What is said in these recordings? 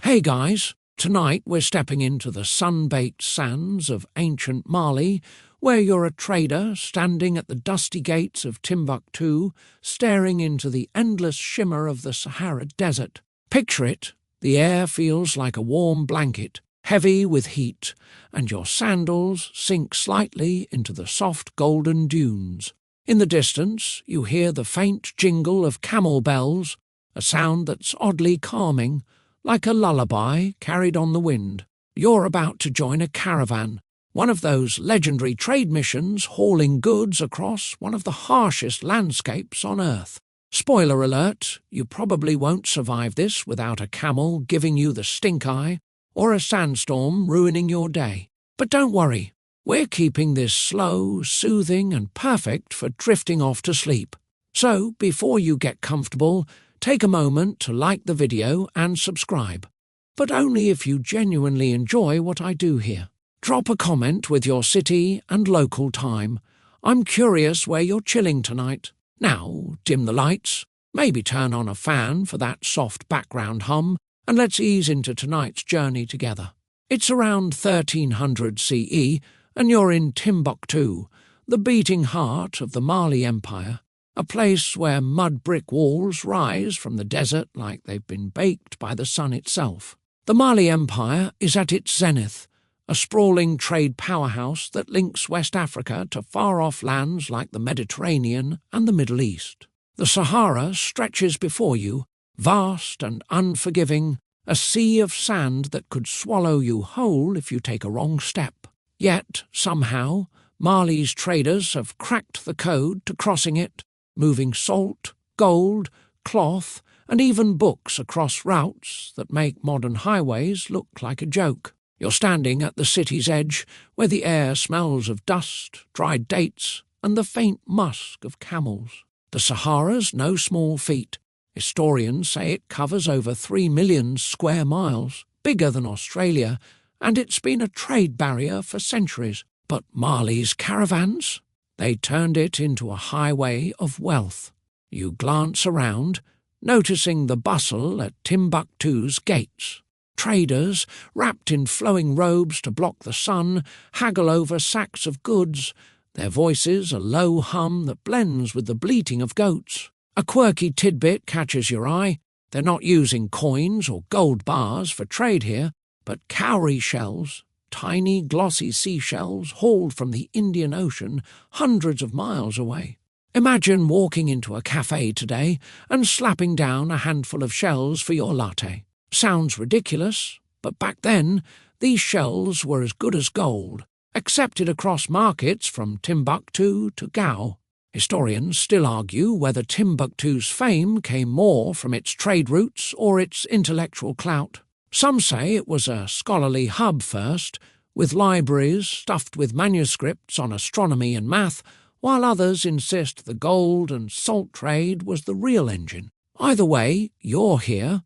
Hey guys, tonight we're stepping into the sun-baked sands of ancient Mali, where you're a trader standing at the dusty gates of Timbuktu, staring into the endless shimmer of the Sahara Desert. Picture it, the air feels like a warm blanket, heavy with heat, and your sandals sink slightly into the soft golden dunes. In the distance, you hear the faint jingle of camel bells, a sound that's oddly calming, like a lullaby carried on the wind. You're about to join a caravan, one of those legendary trade missions hauling goods across one of the harshest landscapes on Earth. Spoiler alert, you probably won't survive this without a camel giving you the stink eye or a sandstorm ruining your day. But don't worry, we're keeping this slow, soothing and perfect for drifting off to sleep. So, before you get comfortable, take a moment to like the video and subscribe. But only if you genuinely enjoy what I do here. Drop a comment with your city and local time. I'm curious where you're chilling tonight. Now, dim the lights, maybe turn on a fan for that soft background hum, and let's ease into tonight's journey together. It's around 1300 CE, and you're in Timbuktu, the beating heart of the Mali Empire, a place where mud brick walls rise from the desert like they've been baked by the sun itself. The Mali Empire is at its zenith, a sprawling trade powerhouse that links West Africa to far-off lands like the Mediterranean and the Middle East. The Sahara stretches before you, vast and unforgiving, a sea of sand that could swallow you whole if you take a wrong step. Yet, somehow, Mali's traders have cracked the code to crossing it, moving salt, gold, cloth, and even books across routes that make modern highways look like a joke. You're standing at the city's edge, where the air smells of dust, dried dates, and the faint musk of camels. The Sahara's no small feat. Historians say it covers over 3 million square miles, bigger than Australia, and it's been a trade barrier for centuries. But Mali's caravans? They turned it into a highway of wealth. You glance around, noticing the bustle at Timbuktu's gates. Traders, wrapped in flowing robes to block the sun, haggle over sacks of goods, their voices a low hum that blends with the bleating of goats. A quirky tidbit catches your eye. They're not using coins or gold bars for trade here, but cowrie shells, tiny glossy seashells hauled from the Indian Ocean hundreds of miles away. Imagine walking into a cafe today and slapping down a handful of shells for your latte. Sounds ridiculous, but back then, these shells were as good as gold, accepted across markets from Timbuktu to Gao. Historians still argue whether Timbuktu's fame came more from its trade routes or its intellectual clout. Some say it was a scholarly hub first, with libraries stuffed with manuscripts on astronomy and math, while others insist the gold and salt trade was the real engine. Either way, you're here,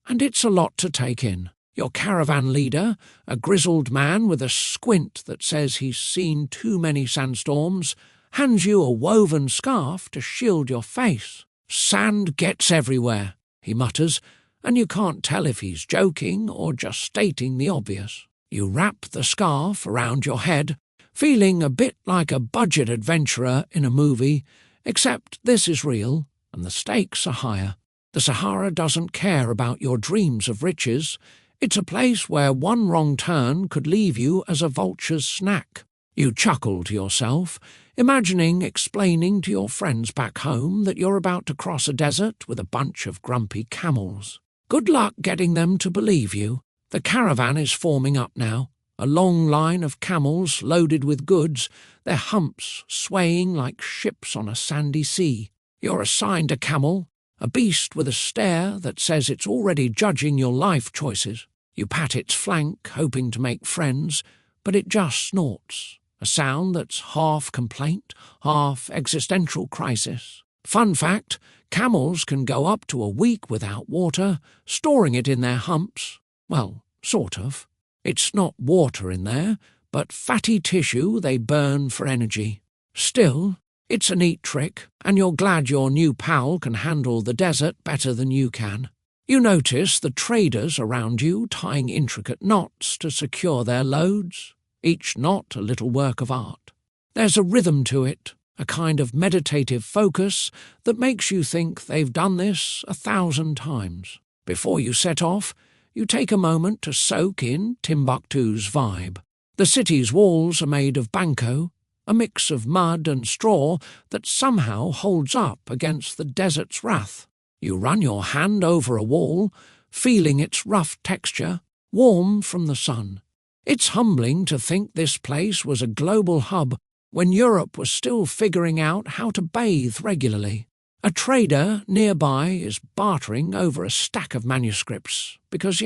and it's a lot to take in. Your caravan leader, a grizzled man with a squint that says he's seen too many sandstorms, hands you a woven scarf to shield your face. "Sand gets everywhere," he mutters, and you can't tell if he's joking or just stating the obvious. You wrap the scarf around your head, feeling a bit like a budget adventurer in a movie, except this is real, and the stakes are higher. The Sahara doesn't care about your dreams of riches. It's a place where one wrong turn could leave you as a vulture's snack. You chuckle to yourself, imagining explaining to your friends back home that you're about to cross a desert with a bunch of grumpy camels. Good luck getting them to believe you. The caravan is forming up now, a long line of camels loaded with goods, their humps swaying like ships on a sandy sea. You're assigned a camel, a beast with a stare that says it's already judging your life choices. You pat its flank, hoping to make friends, but it just snorts, a sound that's half complaint, half existential crisis. Fun fact, camels can go up to a week without water, storing it in their humps. Well, sort of. It's not water in there, but fatty tissue they burn for energy. Still, it's a neat trick, and you're glad your new pal can handle the desert better than you can. You notice the traders around you tying intricate knots to secure their loads, each knot a little work of art. There's a rhythm to it, a kind of meditative focus that makes you think they've done this 1,000 times. Before you set off, you take a moment to soak in Timbuktu's vibe. The city's walls are made of banco, a mix of mud and straw that somehow holds up against the desert's wrath. You run your hand over a wall, feeling its rough texture, warm from the sun. It's humbling to think this place was a global hub when Europe was still figuring out how to bathe regularly. A trader nearby is bartering over a stack of manuscripts because,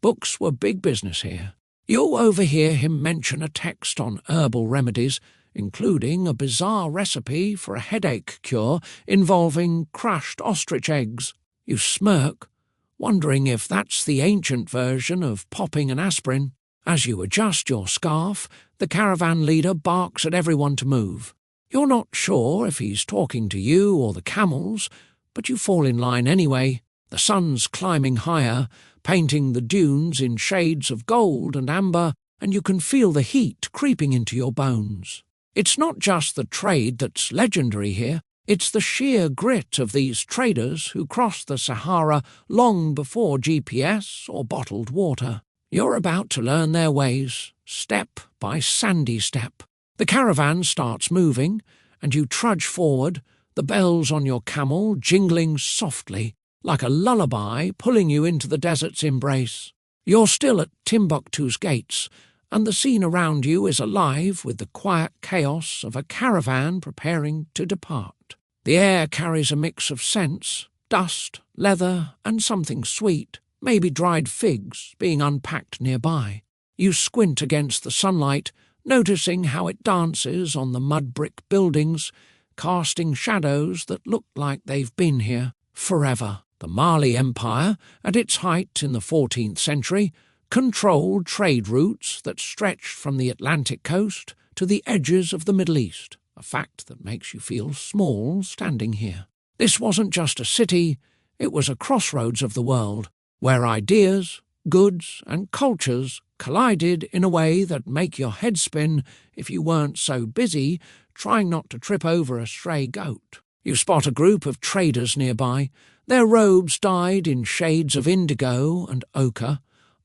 books were big business here. You'll overhear him mention a text on herbal remedies, including a bizarre recipe for a headache cure involving crushed ostrich eggs. You smirk, wondering if that's the ancient version of popping an aspirin. As you adjust your scarf, the caravan leader barks at everyone to move. You're not sure if he's talking to you or the camels, but you fall in line anyway. The sun's climbing higher, painting the dunes in shades of gold and amber, and you can feel the heat creeping into your bones. It's not just the trade that's legendary here, it's the sheer grit of these traders who crossed the Sahara long before GPS or bottled water. You're about to learn their ways, step by sandy step. The caravan starts moving, and you trudge forward, the bells on your camel jingling softly, like a lullaby pulling you into the desert's embrace. You're still at Timbuktu's gates, and the scene around you is alive with the quiet chaos of a caravan preparing to depart. The air carries a mix of scents, dust, leather, and something sweet, maybe dried figs being unpacked nearby. You squint against the sunlight, noticing how it dances on the mud-brick buildings, casting shadows that look like they've been here forever. The Mali Empire, at its height in the 14th century, controlled trade routes that stretched from the Atlantic coast to the edges of the Middle East, a fact that makes you feel small standing here. This wasn't just a city, it was a crossroads of the world, where ideas, goods, and cultures collided in a way that'd make your head spin if you weren't so busy trying not to trip over a stray goat. You spot a group of traders nearby, their robes dyed in shades of indigo and ochre,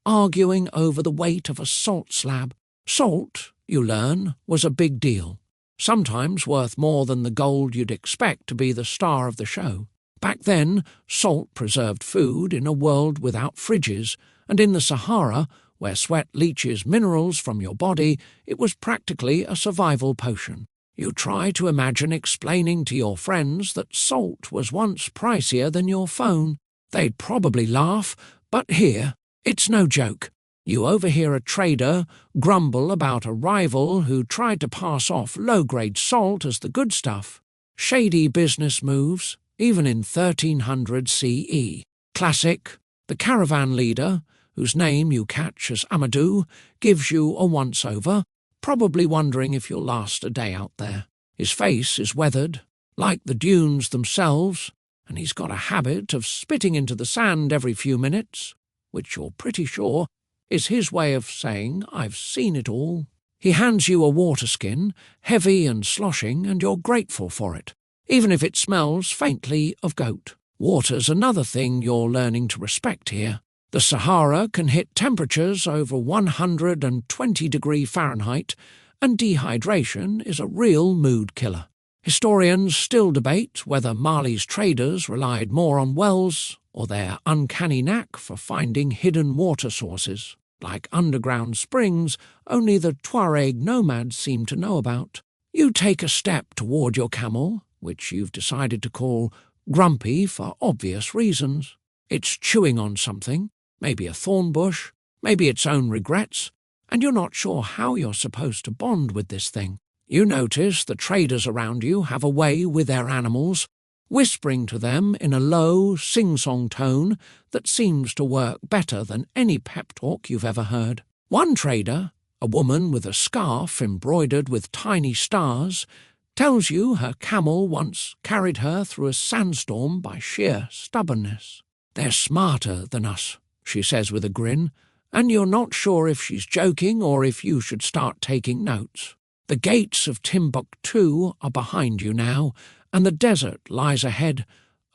arguing over the weight of a salt slab. Salt, you learn, was a big deal, sometimes worth more than the gold you'd expect to be the star of the show. Back then, salt preserved food in a world without fridges, and in the Sahara, where sweat leaches minerals from your body, it was practically a survival potion. You try to imagine explaining to your friends that salt was once pricier than your phone. They'd probably laugh, but here, it's no joke. You overhear a trader grumble about a rival who tried to pass off low-grade salt as the good stuff. Shady business moves, even in 1300 CE. Classic, the caravan leader, whose name you catch as Amadou, gives you a once-over, probably wondering if you'll last a day out there. His face is weathered, like the dunes themselves, and he's got a habit of spitting into the sand every few minutes, which you're pretty sure is his way of saying, "I've seen it all." He hands you a water skin, heavy and sloshing, and you're grateful for it, even if it smells faintly of goat. Water's another thing you're learning to respect here. The Sahara can hit temperatures over 120 degrees Fahrenheit, and dehydration is a real mood killer. Historians still debate whether Mali's traders relied more on wells or their uncanny knack for finding hidden water sources, like underground springs only the Tuareg nomads seem to know about. You take a step toward your camel, which you've decided to call Grumpy for obvious reasons. It's chewing on something, maybe a thorn bush, maybe its own regrets, and you're not sure how you're supposed to bond with this thing. You notice the traders around you have a way with their animals, whispering to them in a low, sing-song tone that seems to work better than any pep talk you've ever heard. One trader, a woman with a scarf embroidered with tiny stars, tells you her camel once carried her through a sandstorm by sheer stubbornness. "They're smarter than us," she says with a grin, and you're not sure if she's joking or if you should start taking notes. The gates of Timbuktu are behind you now, and the desert lies ahead,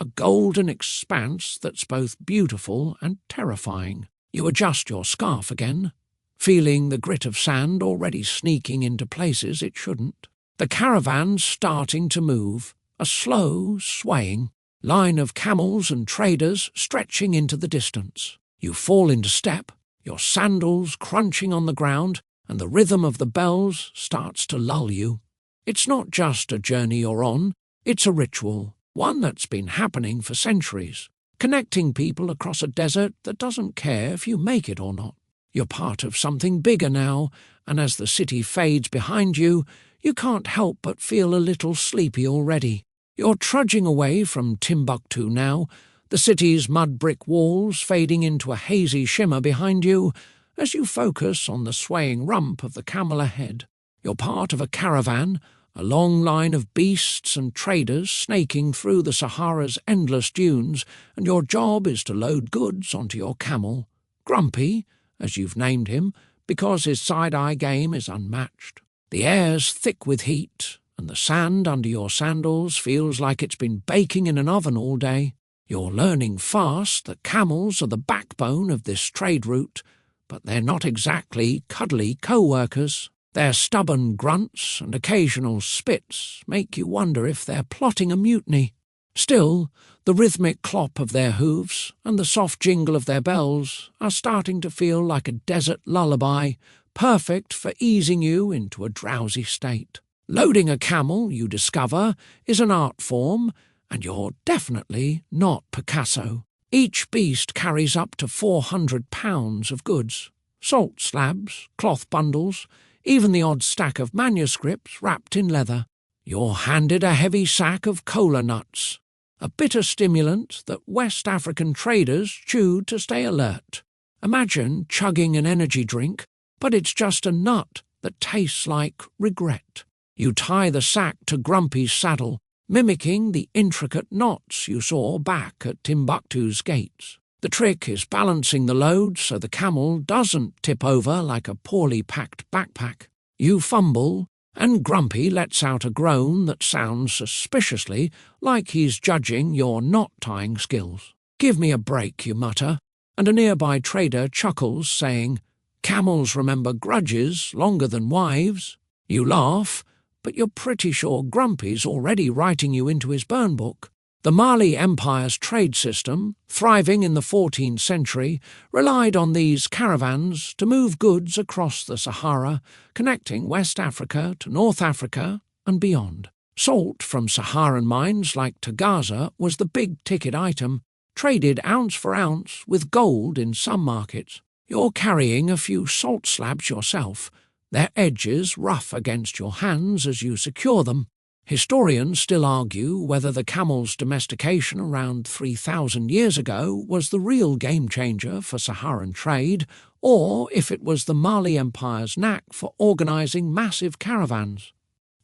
a golden expanse that's both beautiful and terrifying. You adjust your scarf again, feeling the grit of sand already sneaking into places it shouldn't. The caravan's starting to move, a slow, swaying line of camels and traders stretching into the distance. You fall into step, your sandals crunching on the ground, and the rhythm of the bells starts to lull you. It's not just a journey you're on, it's a ritual, one that's been happening for centuries, connecting people across a desert that doesn't care if you make it or not. You're part of something bigger now, and as the city fades behind you, you can't help but feel a little sleepy already. You're trudging away from Timbuktu now, the city's mud-brick walls fading into a hazy shimmer behind you as you focus on the swaying rump of the camel ahead. You're part of a caravan, a long line of beasts and traders snaking through the Sahara's endless dunes, and your job is to load goods onto your camel. Grumpy, as you've named him, because his side-eye game is unmatched. The air's thick with heat, and the sand under your sandals feels like it's been baking in an oven all day. You're learning fast that camels are the backbone of this trade route, but they're not exactly cuddly co-workers. Their stubborn grunts and occasional spits make you wonder if they're plotting a mutiny. Still, the rhythmic clop of their hooves and the soft jingle of their bells are starting to feel like a desert lullaby, perfect for easing you into a drowsy state. Loading a camel, you discover, is an art form, and you're definitely not Picasso. Each beast carries up to 400 pounds of goods, salt slabs, cloth bundles, even the odd stack of manuscripts wrapped in leather. You're handed a heavy sack of cola nuts, a bitter stimulant that West African traders chewed to stay alert. Imagine chugging an energy drink, but it's just a nut that tastes like regret. You tie the sack to Grumpy's saddle, mimicking the intricate knots you saw back at Timbuktu's gates. The trick is balancing the load so the camel doesn't tip over like a poorly packed backpack. You fumble, and Grumpy lets out a groan that sounds suspiciously like he's judging your knot-tying skills. "Give me a break," you mutter, and a nearby trader chuckles, saying, "Camels remember grudges longer than wives." You laugh, but you're pretty sure Grumpy's already writing you into his burn book. The Mali Empire's trade system, thriving in the 14th century, relied on these caravans to move goods across the Sahara, connecting West Africa to North Africa and beyond. Salt from Saharan mines like Tagaza was the big-ticket item, traded ounce for ounce with gold in some markets. You're carrying a few salt slabs yourself, their edges rough against your hands as you secure them. Historians still argue whether the camel's domestication around 3,000 years ago was the real game-changer for Saharan trade, or if it was the Mali Empire's knack for organising massive caravans,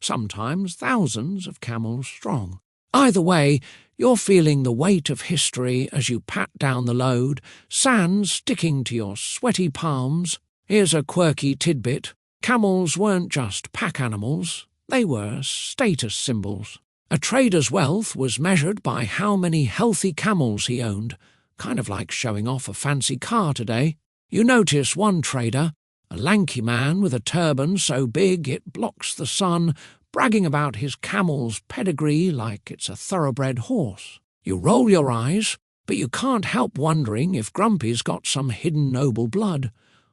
sometimes thousands of camels strong. Either way, you're feeling the weight of history as you pat down the load, sand sticking to your sweaty palms. Here's a quirky tidbit. Camels weren't just pack animals, they were status symbols. A trader's wealth was measured by how many healthy camels he owned, kind of like showing off a fancy car today. You notice one trader, a lanky man with a turban so big it blocks the sun, bragging about his camel's pedigree like it's a thoroughbred horse. You roll your eyes, but you can't help wondering if Grumpy's got some hidden noble blood,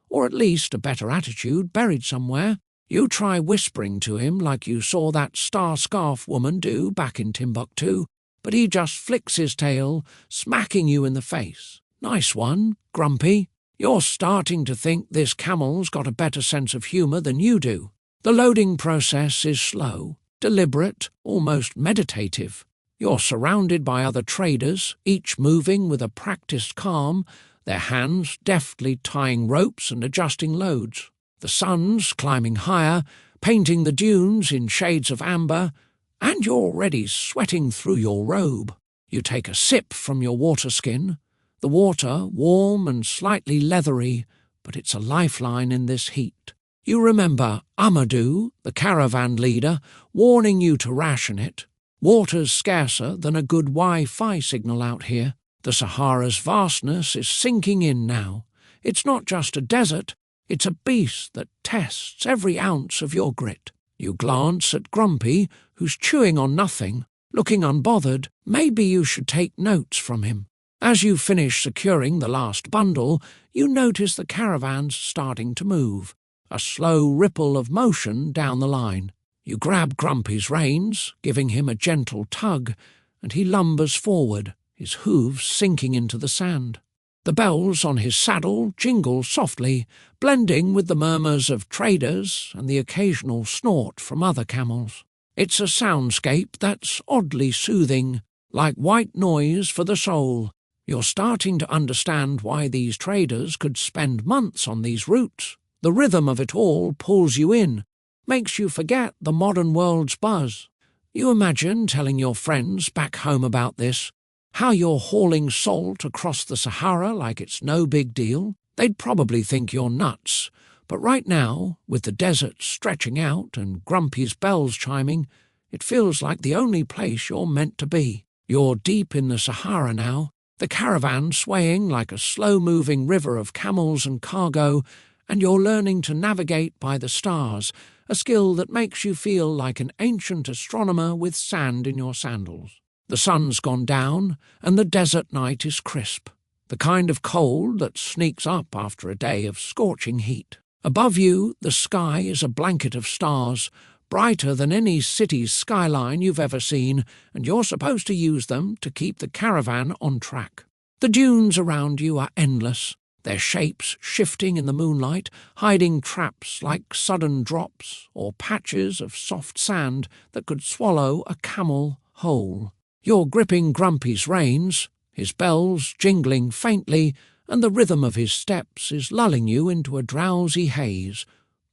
or at least a better attitude buried somewhere. You try whispering to him like you saw that star-scarf woman do back in Timbuktu, but he just flicks his tail, smacking you in the face. Nice one, Grumpy. You're starting to think this camel's got a better sense of humour than you do. The loading process is slow, deliberate, almost meditative. You're surrounded by other traders, each moving with a practiced calm, their hands deftly tying ropes and adjusting loads. The sun's climbing higher, painting the dunes in shades of amber, and you're already sweating through your robe. You take a sip from your water skin, The water, warm and slightly leathery, but it's a lifeline in this heat. You remember Amadou, the caravan leader, warning you to ration it. Water's scarcer than a good Wi-Fi signal out here. The Sahara's vastness is sinking in now. It's not just a desert, it's a beast that tests every ounce of your grit. You glance at Grumpy, who's chewing on nothing, looking unbothered. Maybe you should take notes from him. As you finish securing the last bundle, you notice the caravan's starting to move, a slow ripple of motion down the line. You grab Grumpy's reins, giving him a gentle tug, and he lumbers forward, his hooves sinking into the sand. The bells on his saddle jingle softly, blending with the murmurs of traders and the occasional snort from other camels. It's a soundscape that's oddly soothing, like white noise for the soul. You're starting to understand why these traders could spend months on these routes. The rhythm of it all pulls you in, makes you forget the modern world's buzz. You imagine telling your friends back home about this, how you're hauling salt across the Sahara like it's no big deal. They'd probably think you're nuts. But right now, with the desert stretching out and Grumpy's bells chiming, it feels like the only place you're meant to be. You're deep in the Sahara now, the caravan swaying like a slow-moving river of camels and cargo, and you're learning to navigate by the stars, a skill that makes you feel like an ancient astronomer with sand in your sandals. The sun's gone down, and the desert night is crisp, the kind of cold that sneaks up after a day of scorching heat. Above you, the sky is a blanket of stars, brighter than any city's skyline you've ever seen, and you're supposed to use them to keep the caravan on track. The dunes around you are endless, their shapes shifting in the moonlight, hiding traps like sudden drops or patches of soft sand that could swallow a camel whole. You're gripping Grumpy's reins, his bells jingling faintly, and the rhythm of his steps is lulling you into a drowsy haze,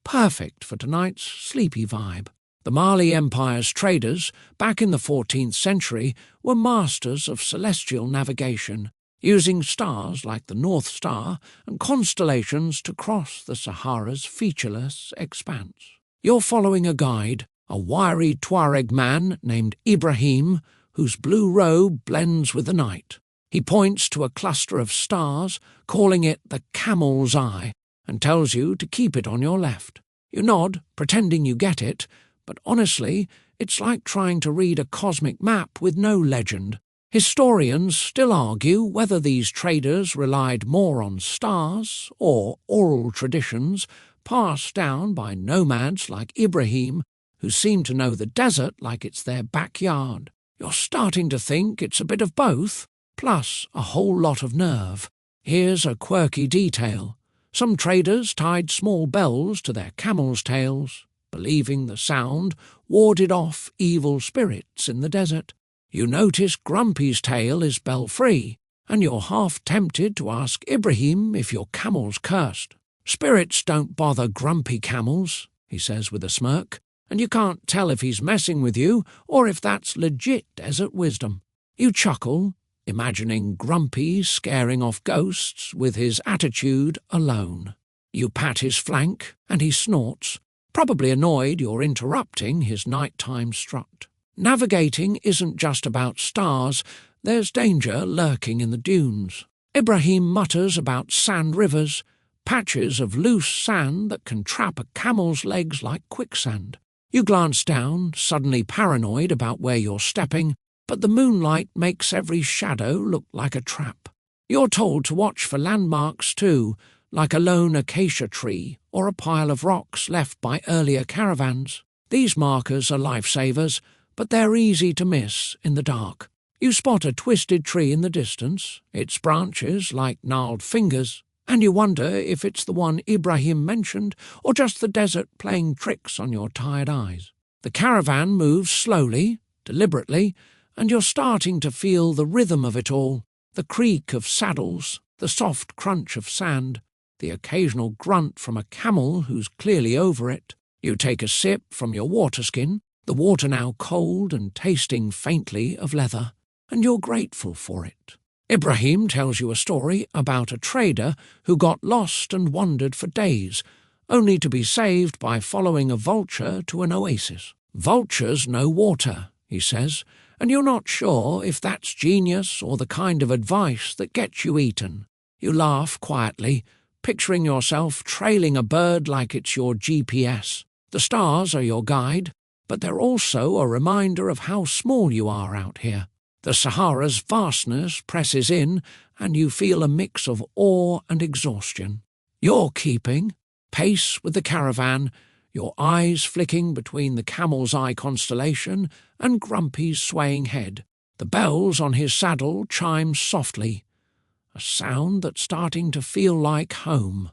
perfect for tonight's sleepy vibe. The Mali Empire's traders, back in the 14th century, were masters of celestial navigation, using stars like the North Star and constellations to cross the Sahara's featureless expanse. You're following a guide, a wiry Tuareg man named Ibrahim, whose blue robe blends with the night. He points to a cluster of stars, calling it the Camel's Eye, and tells you to keep it on your left. You nod, pretending you get it, but honestly, it's like trying to read a cosmic map with no legend. Historians still argue whether these traders relied more on stars or oral traditions passed down by nomads like Ibrahim, who seem to know the desert like it's their backyard. You're starting to think it's a bit of both, plus a whole lot of nerve. Here's a quirky detail. Some traders tied small bells to their camels' tails, believing the sound warded off evil spirits in the desert. You notice Grumpy's tail is bell-free, and you're half tempted to ask Ibrahim if your camel's cursed. Spirits don't bother grumpy camels, he says with a smirk, and you can't tell if he's messing with you or if that's legit desert wisdom. You chuckle, imagining Grumpy scaring off ghosts with his attitude alone. You pat his flank, and he snorts, probably annoyed you're interrupting his nighttime strut. Navigating isn't just about stars, there's danger lurking in the dunes. Ibrahim mutters about sand rivers, patches of loose sand that can trap a camel's legs like quicksand. You glance down, suddenly paranoid about where you're stepping, but the moonlight makes every shadow look like a trap. You're told to watch for landmarks too, like a lone acacia tree or a pile of rocks left by earlier caravans. These markers are lifesavers, but they're easy to miss in the dark. You spot a twisted tree in the distance, its branches like gnarled fingers, and you wonder if it's the one Ibrahim mentioned or just the desert playing tricks on your tired eyes. The caravan moves slowly, deliberately, and you're starting to feel the rhythm of it all, the creak of saddles, the soft crunch of sand, the occasional grunt from a camel who's clearly over it. You take a sip from your water skin, the water now cold and tasting faintly of leather, and you're grateful for it. Ibrahim tells you a story about a trader who got lost and wandered for days, only to be saved by following a vulture to an oasis. Vultures know water, he says, and you're not sure if that's genius or the kind of advice that gets you eaten. You laugh quietly, picturing yourself trailing a bird like it's your GPS. The stars are your guide, but they're also a reminder of how small you are out here. The Sahara's vastness presses in, and you feel a mix of awe and exhaustion. You're keeping pace with the caravan, your eyes flicking between the Camel's Eye constellation and Grumpy's swaying head. The bells on his saddle chime softly, a sound that's starting to feel like home.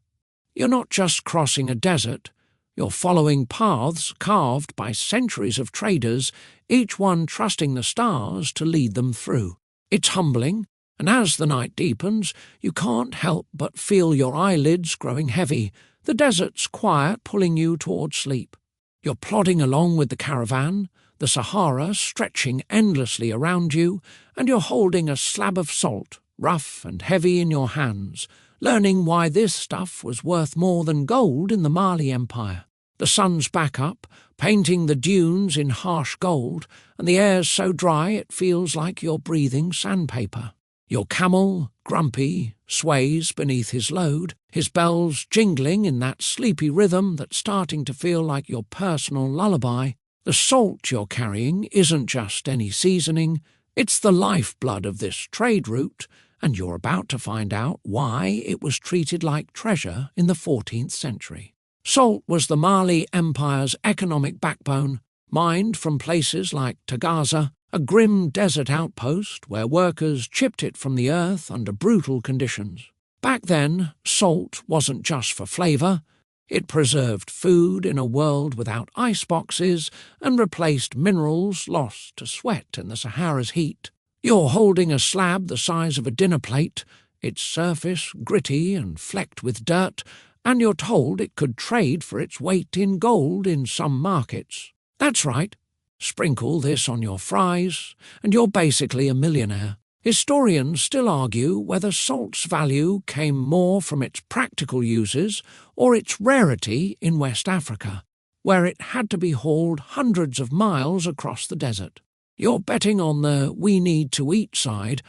You're not just crossing a desert, you're following paths carved by centuries of traders, each one trusting the stars to lead them through. It's humbling, and as the night deepens, you can't help but feel your eyelids growing heavy, the desert's quiet pulling you towards sleep. You're plodding along with the caravan, the Sahara stretching endlessly around you, and you're holding a slab of salt, rough and heavy in your hands, learning why this stuff was worth more than gold in the Mali Empire. The sun's back up, painting the dunes in harsh gold, and the air's so dry it feels like you're breathing sandpaper. Your camel, Grumpy, sways beneath his load, his bells jingling in that sleepy rhythm that's starting to feel like your personal lullaby. The salt you're carrying isn't just any seasoning, it's the lifeblood of this trade route, and you're about to find out why it was treated like treasure in the 14th century. Salt was the Mali Empire's economic backbone, mined from places like Tagaza, a grim desert outpost where workers chipped it from the earth under brutal conditions. Back then, salt wasn't just for flavour. It preserved food in a world without iceboxes and replaced minerals lost to sweat in the Sahara's heat. You're holding a slab the size of a dinner plate, its surface gritty and flecked with dirt, and you're told it could trade for its weight in gold in some markets. That's right. Sprinkle this on your fries, and you're basically a millionaire. Historians still argue whether salt's value came more from its practical uses or its rarity in West Africa, where it had to be hauled hundreds of miles across the desert. You're betting on the we-need-to-eat side,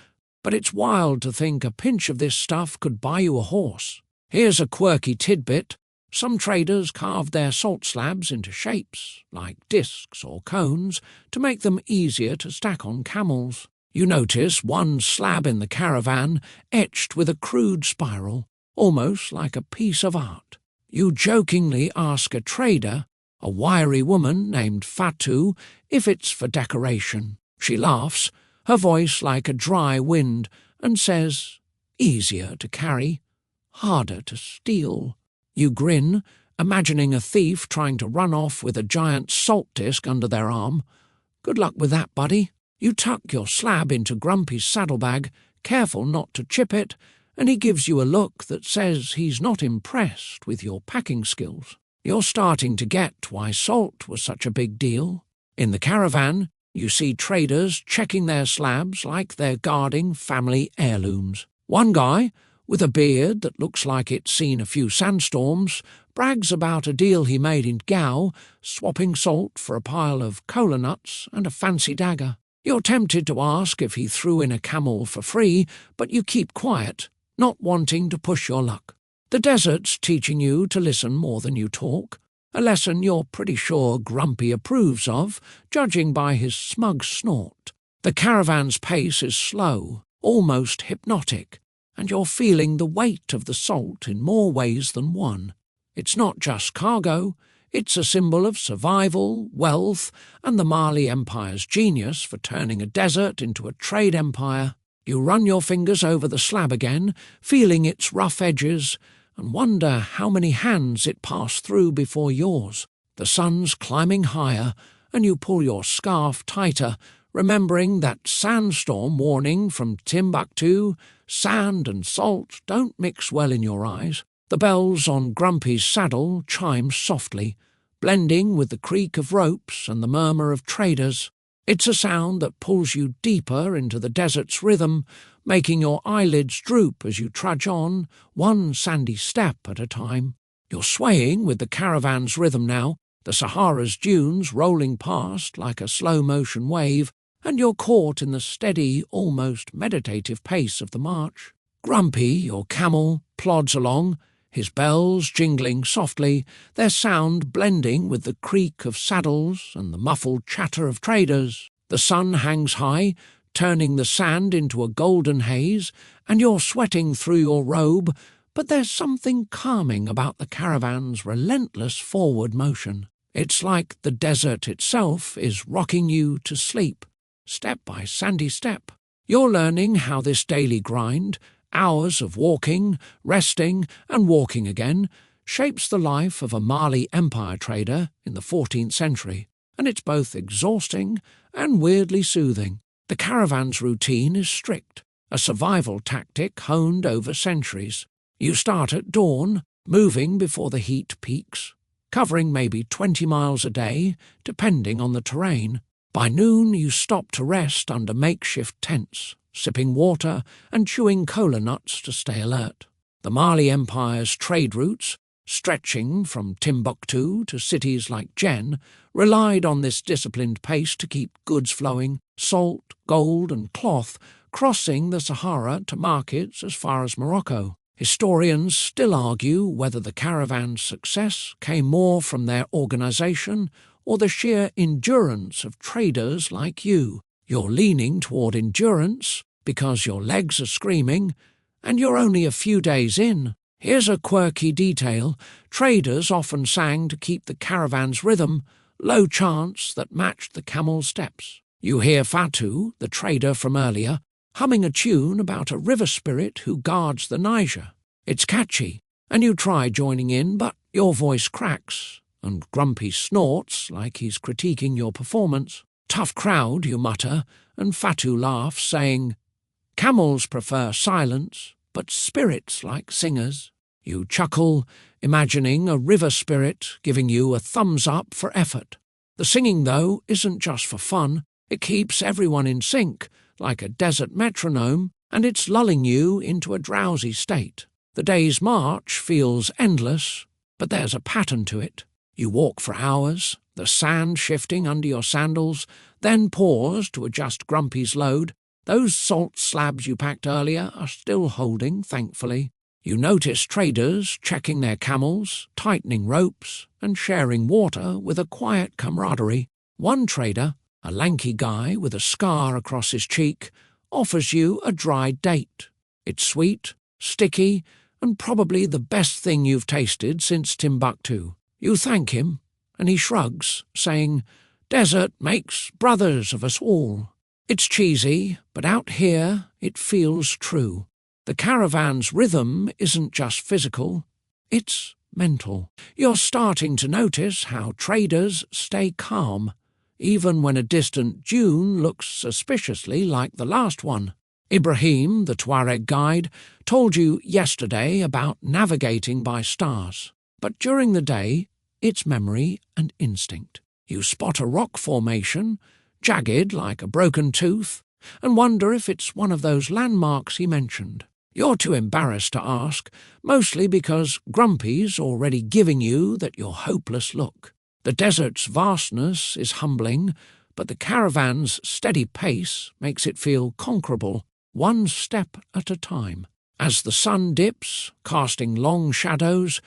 but it's wild to think a pinch of this stuff could buy you a horse. Here's a quirky tidbit. Some traders carved their salt slabs into shapes, like discs or cones, to make them easier to stack on camels. You notice one slab in the caravan etched with a crude spiral, almost like a piece of art. You jokingly ask a trader, a wiry woman named Fatou, if it's for decoration. She laughs, her voice like a dry wind, and says, "Easier to carry, harder to steal." You grin, imagining a thief trying to run off with a giant salt disc under their arm. Good luck with that, buddy. You tuck your slab into Grumpy's saddlebag, careful not to chip it, and he gives you a look that says he's not impressed with your packing skills. You're starting to get why salt was such a big deal. In the caravan, you see traders checking their slabs like they're guarding family heirlooms. One guy, with a beard that looks like it's seen a few sandstorms, brags about a deal he made in Gao, swapping salt for a pile of cola nuts and a fancy dagger. You're tempted to ask if he threw in a camel for free, but you keep quiet, not wanting to push your luck. The desert's teaching you to listen more than you talk, a lesson you're pretty sure Grumpy approves of, judging by his smug snort. The caravan's pace is slow, almost hypnotic, and you're feeling the weight of the salt in more ways than one. It's not just cargo, it's a symbol of survival, wealth, and the Mali Empire's genius for turning a desert into a trade empire. You run your fingers over the slab again, feeling its rough edges, and wonder how many hands it passed through before yours. The sun's climbing higher, and you pull your scarf tighter, remembering that sandstorm warning from Timbuktu. Sand and salt don't mix well in your eyes. The bells on Grumpy's saddle chime softly, blending with the creak of ropes and the murmur of traders. It's a sound that pulls you deeper into the desert's rhythm, making your eyelids droop as you trudge on, one sandy step at a time. You're swaying with the caravan's rhythm now, the Sahara's dunes rolling past like a slow-motion wave, and you're caught in the steady, almost meditative pace of the march. Grumpy, your camel, plods along, his bells jingling softly, their sound blending with the creak of saddles and the muffled chatter of traders. The sun hangs high, turning the sand into a golden haze, and you're sweating through your robe, but there's something calming about the caravan's relentless forward motion. It's like the desert itself is rocking you to sleep, step by sandy step. You're learning how this daily grind, hours of walking, resting, and walking again, shapes the life of a Mali empire trader in the 14th century, and it's both exhausting and weirdly soothing. The caravan's routine is strict, a survival tactic honed over centuries. You start at dawn, moving before the heat peaks, covering maybe 20 miles a day, depending on the terrain. By noon you stop to rest under makeshift tents, sipping water and chewing cola nuts to stay alert. The Mali Empire's trade routes, stretching from Timbuktu to cities like Jen, relied on this disciplined pace to keep goods flowing, salt, gold and cloth, crossing the Sahara to markets as far as Morocco. Historians still argue whether the caravan's success came more from their organisation or the sheer endurance of traders like you. You're leaning toward endurance because your legs are screaming, and you're only a few days in. Here's a quirky detail. Traders often sang to keep the caravan's rhythm, low chants that matched the camel's steps. You hear Fatou, the trader from earlier, humming a tune about a river spirit who guards the Niger. It's catchy, and you try joining in, but your voice cracks, and Grumpy snorts like he's critiquing your performance. Tough crowd, you mutter, and Fatou laughs, saying, "Camels prefer silence, but spirits like singers." You chuckle, imagining a river spirit giving you a thumbs up for effort. The singing, though, isn't just for fun. It keeps everyone in sync, like a desert metronome, and it's lulling you into a drowsy state. The day's march feels endless, but there's a pattern to it. You walk for hours, the sand shifting under your sandals, then pause to adjust Grumpy's load. Those salt slabs you packed earlier are still holding, thankfully. You notice traders checking their camels, tightening ropes, and sharing water with a quiet camaraderie. One trader, a lanky guy with a scar across his cheek, offers you a dried date. It's sweet, sticky, and probably the best thing you've tasted since Timbuktu. You thank him, and he shrugs, saying, "Desert makes brothers of us all." It's cheesy, but out here it feels true. The caravan's rhythm isn't just physical, it's mental. You're starting to notice how traders stay calm, even when a distant dune looks suspiciously like the last one. Ibrahim, the Tuareg guide, told you yesterday about navigating by stars. But during the day, it's memory and instinct. You spot a rock formation, jagged like a broken tooth, and wonder if it's one of those landmarks he mentioned. You're too embarrassed to ask, mostly because Grumpy's already giving you that you're hopeless look. The desert's vastness is humbling, but the caravan's steady pace makes it feel conquerable, one step at a time. As the sun dips, casting long shadows,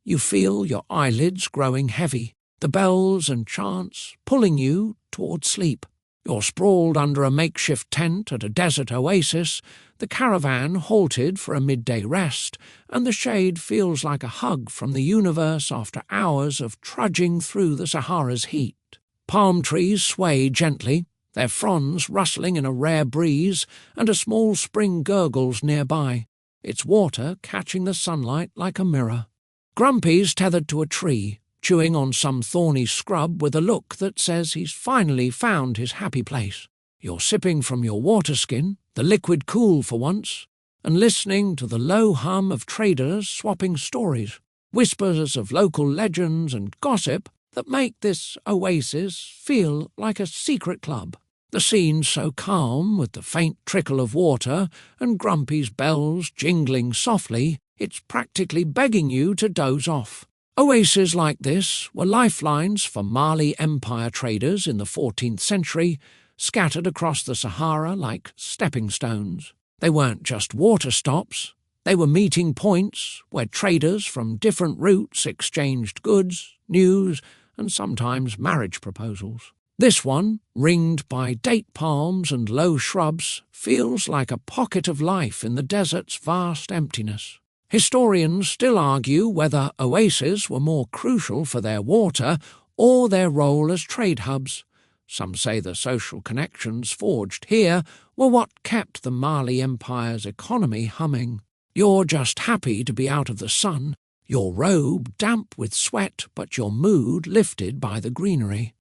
you feel your eyelids growing heavy, the bells and chants pulling you toward sleep. You're sprawled under a makeshift tent at a desert oasis, the caravan halted for a midday rest, and the shade feels like a hug from the universe after hours of trudging through the Sahara's heat. Palm trees sway gently, their fronds rustling in a rare breeze, and a small spring gurgles nearby, its water catching the sunlight like a mirror. Grumpy's tethered to a tree, chewing on some thorny scrub with a look that says he's finally found his happy place. You're sipping from your water skin, the liquid cool for once, and listening to the low hum of traders swapping stories, whispers of local legends and gossip that make this oasis feel like a secret club. The scene's so calm, with the faint trickle of water and Grumpy's bells jingling softly, it's practically begging you to doze off. Oases like this were lifelines for Mali Empire traders in the 14th century, scattered across the Sahara like stepping stones. They weren't just water stops, they were meeting points where traders from different routes exchanged goods, news, and sometimes marriage proposals. This one, ringed by date palms and low shrubs, feels like a pocket of life in the desert's vast emptiness. Historians still argue whether oases were more crucial for their water or their role as trade hubs. Some say the social connections forged here were what kept the Mali Empire's economy humming. You're just happy to be out of the sun, your robe damp with sweat but your mood lifted by the greenery.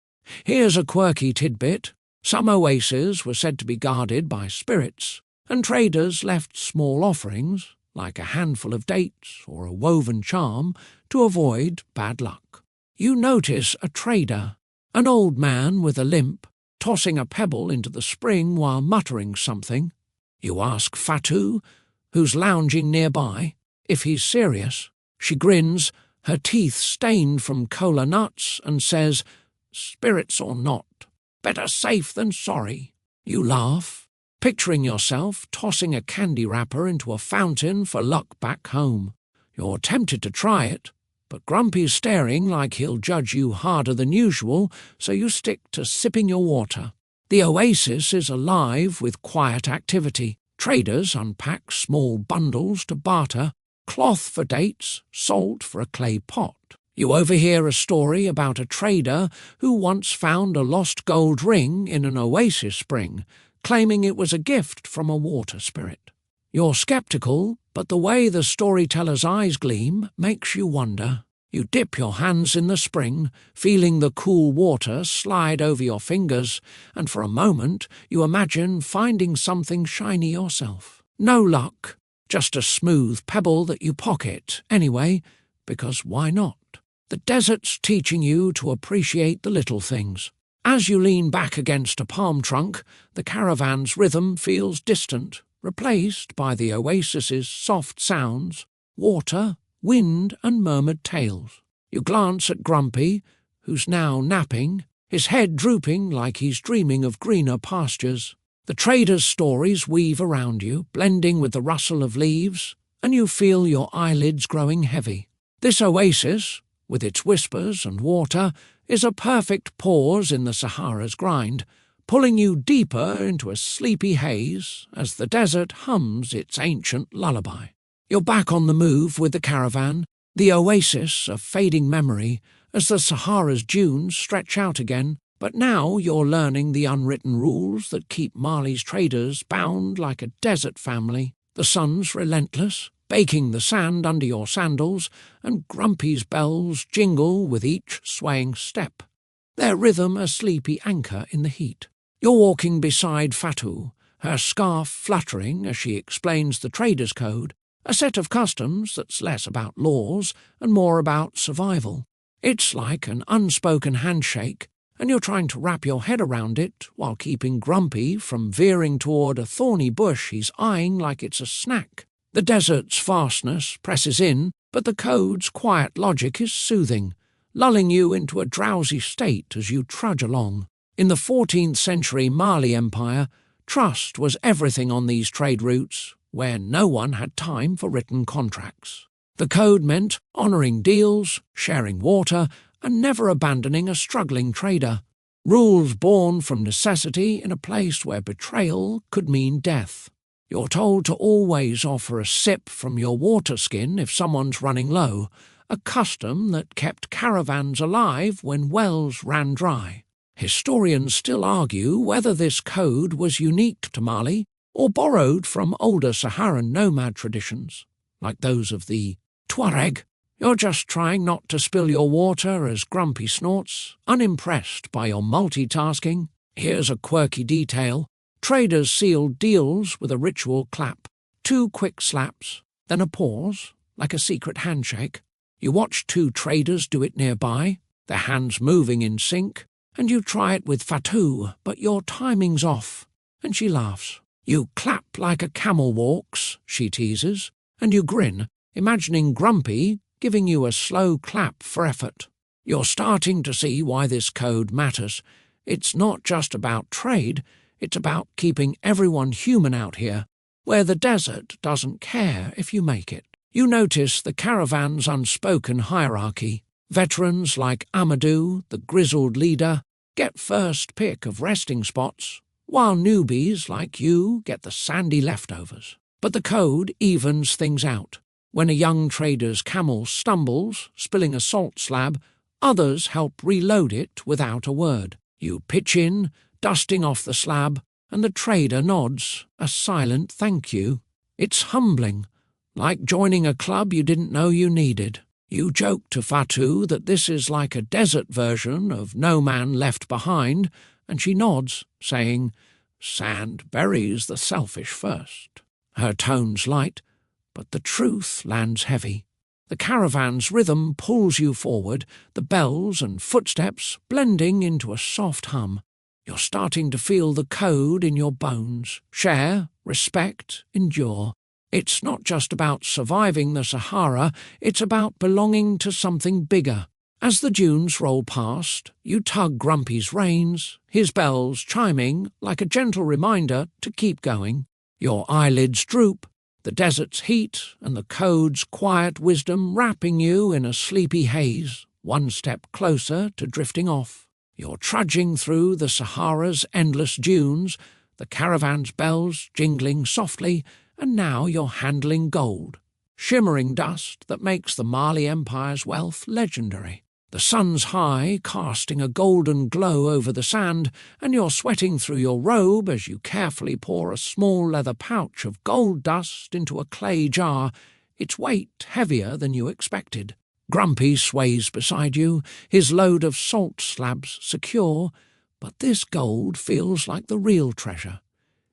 Here's a quirky tidbit. Some oases were said to be guarded by spirits, and traders left small offerings, like a handful of dates or a woven charm, to avoid bad luck. You notice a trader, an old man with a limp, tossing a pebble into the spring while muttering something. You ask Fatou, who's lounging nearby, if he's serious. She grins, her teeth stained from cola nuts, and says, "Spirits or not, better safe than sorry." You laugh, picturing yourself tossing a candy wrapper into a fountain for luck back home. You're tempted to try it, but Grumpy's staring like he'll judge you harder than usual, so you stick to sipping your water. The oasis is alive with quiet activity. Traders unpack small bundles to barter, cloth for dates, salt for a clay pot. You overhear a story about a trader who once found a lost gold ring in an oasis spring, claiming it was a gift from a water spirit. You're skeptical, but the way the storyteller's eyes gleam makes you wonder. You dip your hands in the spring, feeling the cool water slide over your fingers, and for a moment you imagine finding something shiny yourself. No luck, just a smooth pebble that you pocket anyway, because why not? The desert's teaching you to appreciate the little things. As you lean back against a palm trunk, the caravan's rhythm feels distant, replaced by the oasis's soft sounds, water, wind, and murmured tales. You glance at Grumpy, who's now napping, his head drooping like he's dreaming of greener pastures. The trader's stories weave around you, blending with the rustle of leaves, and you feel your eyelids growing heavy. This oasis, with its whispers and water, is a perfect pause in the Sahara's grind, pulling you deeper into a sleepy haze as the desert hums its ancient lullaby. You're back on the move with the caravan, the oasis of fading memory, as the Sahara's dunes stretch out again, but now you're learning the unwritten rules that keep Mali's traders bound like a desert family. The sun's relentless, baking the sand under your sandals, and Grumpy's bells jingle with each swaying step, their rhythm a sleepy anchor in the heat. You're walking beside Fatou, her scarf fluttering as she explains the trader's code, a set of customs that's less about laws and more about survival. It's like an unspoken handshake, and you're trying to wrap your head around it while keeping Grumpy from veering toward a thorny bush he's eyeing like it's a snack. The desert's fastness presses in, but the code's quiet logic is soothing, lulling you into a drowsy state as you trudge along. In the 14th century Mali Empire, trust was everything on these trade routes, where no one had time for written contracts. The code meant honouring deals, sharing water, and never abandoning a struggling trader. Rules born from necessity in a place where betrayal could mean death. You're told to always offer a sip from your water skin if someone's running low, a custom that kept caravans alive when wells ran dry. Historians still argue whether this code was unique to Mali or borrowed from older Saharan nomad traditions, like those of the Tuareg. You're just trying not to spill your water as Grumpy snorts, unimpressed by your multitasking. Here's a quirky detail. Traders sealed deals with a ritual clap, 2 quick slaps, then a pause, like a secret handshake. You watch 2 traders do it nearby, their hands moving in sync, and you try it with Fatou, but your timing's off, and she laughs. You clap like a camel walks, she teases, and you grin, imagining Grumpy giving you a slow clap for effort. You're starting to see why this code matters. It's not just about trade, it's about keeping everyone human out here, where the desert doesn't care if you make it. You notice the caravan's unspoken hierarchy. Veterans like Amadou, the grizzled leader, get first pick of resting spots, while newbies like you get the sandy leftovers. But the code evens things out. When a young trader's camel stumbles, spilling a salt slab, others help reload it without a word. You pitch in, dusting off the slab, and the trader nods, a silent thank you. It's humbling, like joining a club you didn't know you needed. You joke to Fatou that this is like a desert version of No Man Left Behind, and she nods, saying, "Sand buries the selfish first." Her tone's light, but the truth lands heavy. The caravan's rhythm pulls you forward, the bells and footsteps blending into a soft hum. You're starting to feel the code in your bones. Share, respect, endure. It's not just about surviving the Sahara, it's about belonging to something bigger. As the dunes roll past, you tug Grumpy's reins, his bells chiming like a gentle reminder to keep going. Your eyelids droop, the desert's heat and the code's quiet wisdom wrapping you in a sleepy haze, one step closer to drifting off. You're trudging through the Sahara's endless dunes, the caravan's bells jingling softly, and now you're handling gold, shimmering dust that makes the Mali Empire's wealth legendary. The sun's high, casting a golden glow over the sand, and you're sweating through your robe as you carefully pour a small leather pouch of gold dust into a clay jar, its weight heavier than you expected. Grumpy sways beside you, his load of salt slabs secure, but this gold feels like the real treasure,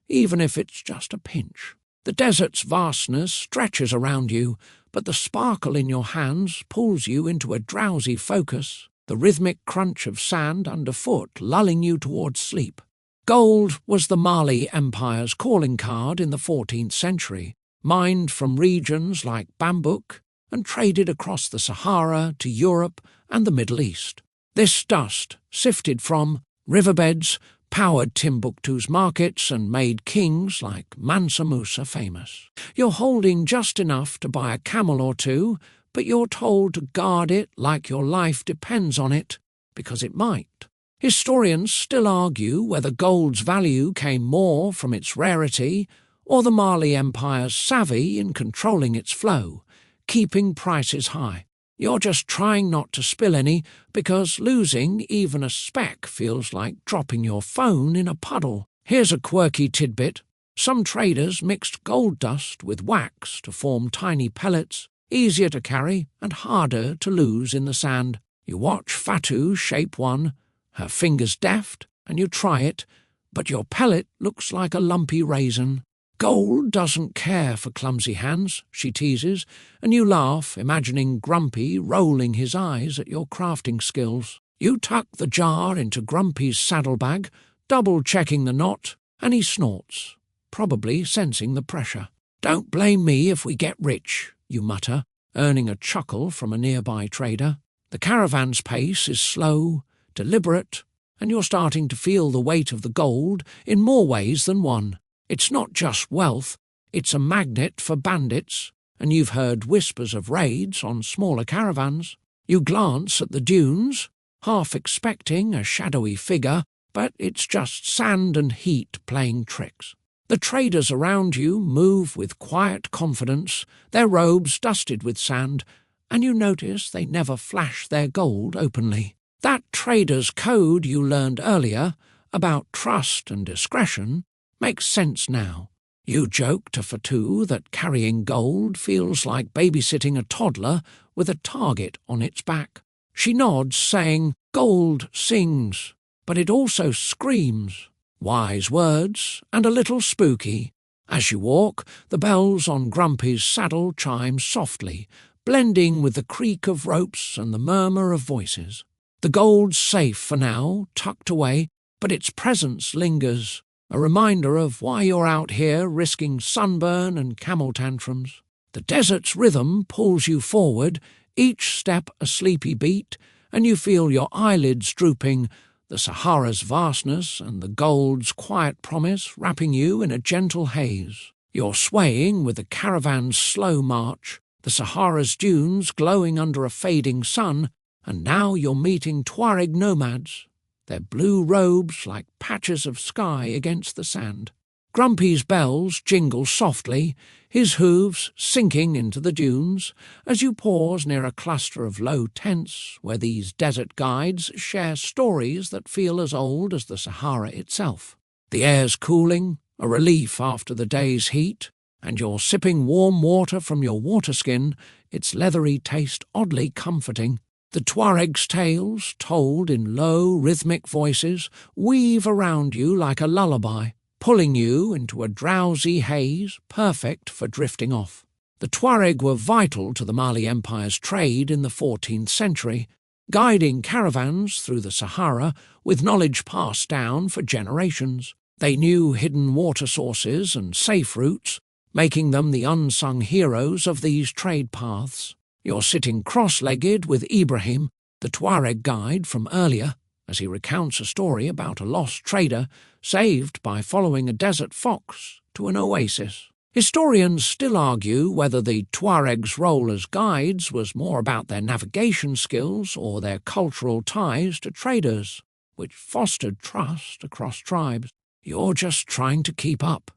even if it's just a pinch. The desert's vastness stretches around you, but the sparkle in your hands pulls you into a drowsy focus, the rhythmic crunch of sand underfoot lulling you towards sleep. Gold was the Mali Empire's calling card in the 14th century, mined from regions like Bambouk and traded across the Sahara to Europe and the Middle East. This dust, sifted from riverbeds, powered Timbuktu's markets and made kings like Mansa Musa famous. You're holding just enough to buy a camel or two, but you're told to guard it like your life depends on it, because it might. Historians still argue whether gold's value came more from its rarity or the Mali Empire's savvy in controlling its flow, keeping prices high. You're just trying not to spill any, because losing even a speck feels like dropping your phone in a puddle. Here's a quirky tidbit. Some traders mixed gold dust with wax to form tiny pellets, easier to carry and harder to lose in the sand. You watch Fatou shape one, her fingers deft, and you try it, but your pellet looks like a lumpy raisin. Gold doesn't care for clumsy hands, she teases, and you laugh, imagining Grumpy rolling his eyes at your crafting skills. You tuck the jar into Grumpy's saddlebag, double-checking the knot, and he snorts, probably sensing the pressure. "Don't blame me if we get rich," you mutter, earning a chuckle from a nearby trader. The caravan's pace is slow, deliberate, and you're starting to feel the weight of the gold in more ways than one. It's not just wealth, it's a magnet for bandits, and you've heard whispers of raids on smaller caravans. You glance at the dunes, half expecting a shadowy figure, but it's just sand and heat playing tricks. The traders around you move with quiet confidence, their robes dusted with sand, and you notice they never flash their gold openly. That trader's code you learned earlier, about trust and discretion, makes sense now. You joke to Fatou that carrying gold feels like babysitting a toddler with a target on its back. She nods, saying, "Gold sings, but it also screams." Wise words, and a little spooky. As you walk, the bells on Grumpy's saddle chime softly, blending with the creak of ropes and the murmur of voices. The gold's safe for now, tucked away, but its presence lingers, a reminder of why you're out here risking sunburn and camel tantrums. The desert's rhythm pulls you forward, each step a sleepy beat, and you feel your eyelids drooping, the Sahara's vastness and the gold's quiet promise wrapping you in a gentle haze. You're swaying with the caravan's slow march, the Sahara's dunes glowing under a fading sun, and now you're meeting Tuareg nomads, their blue robes like patches of sky against the sand. Grumpy's bells jingle softly, his hooves sinking into the dunes, as you pause near a cluster of low tents where these desert guides share stories that feel as old as the Sahara itself. The air's cooling, a relief after the day's heat, and you're sipping warm water from your waterskin, its leathery taste oddly comforting. The Tuareg's tales, told in low, rhythmic voices, weave around you like a lullaby, pulling you into a drowsy haze perfect for drifting off. The Tuareg were vital to the Mali Empire's trade in the 14th century, guiding caravans through the Sahara with knowledge passed down for generations. They knew hidden water sources and safe routes, making them the unsung heroes of these trade paths. You're sitting cross-legged with Ibrahim, the Tuareg guide from earlier, as he recounts a story about a lost trader saved by following a desert fox to an oasis. Historians still argue whether the Tuaregs' role as guides was more about their navigation skills or their cultural ties to traders, which fostered trust across tribes. You're just trying to keep up,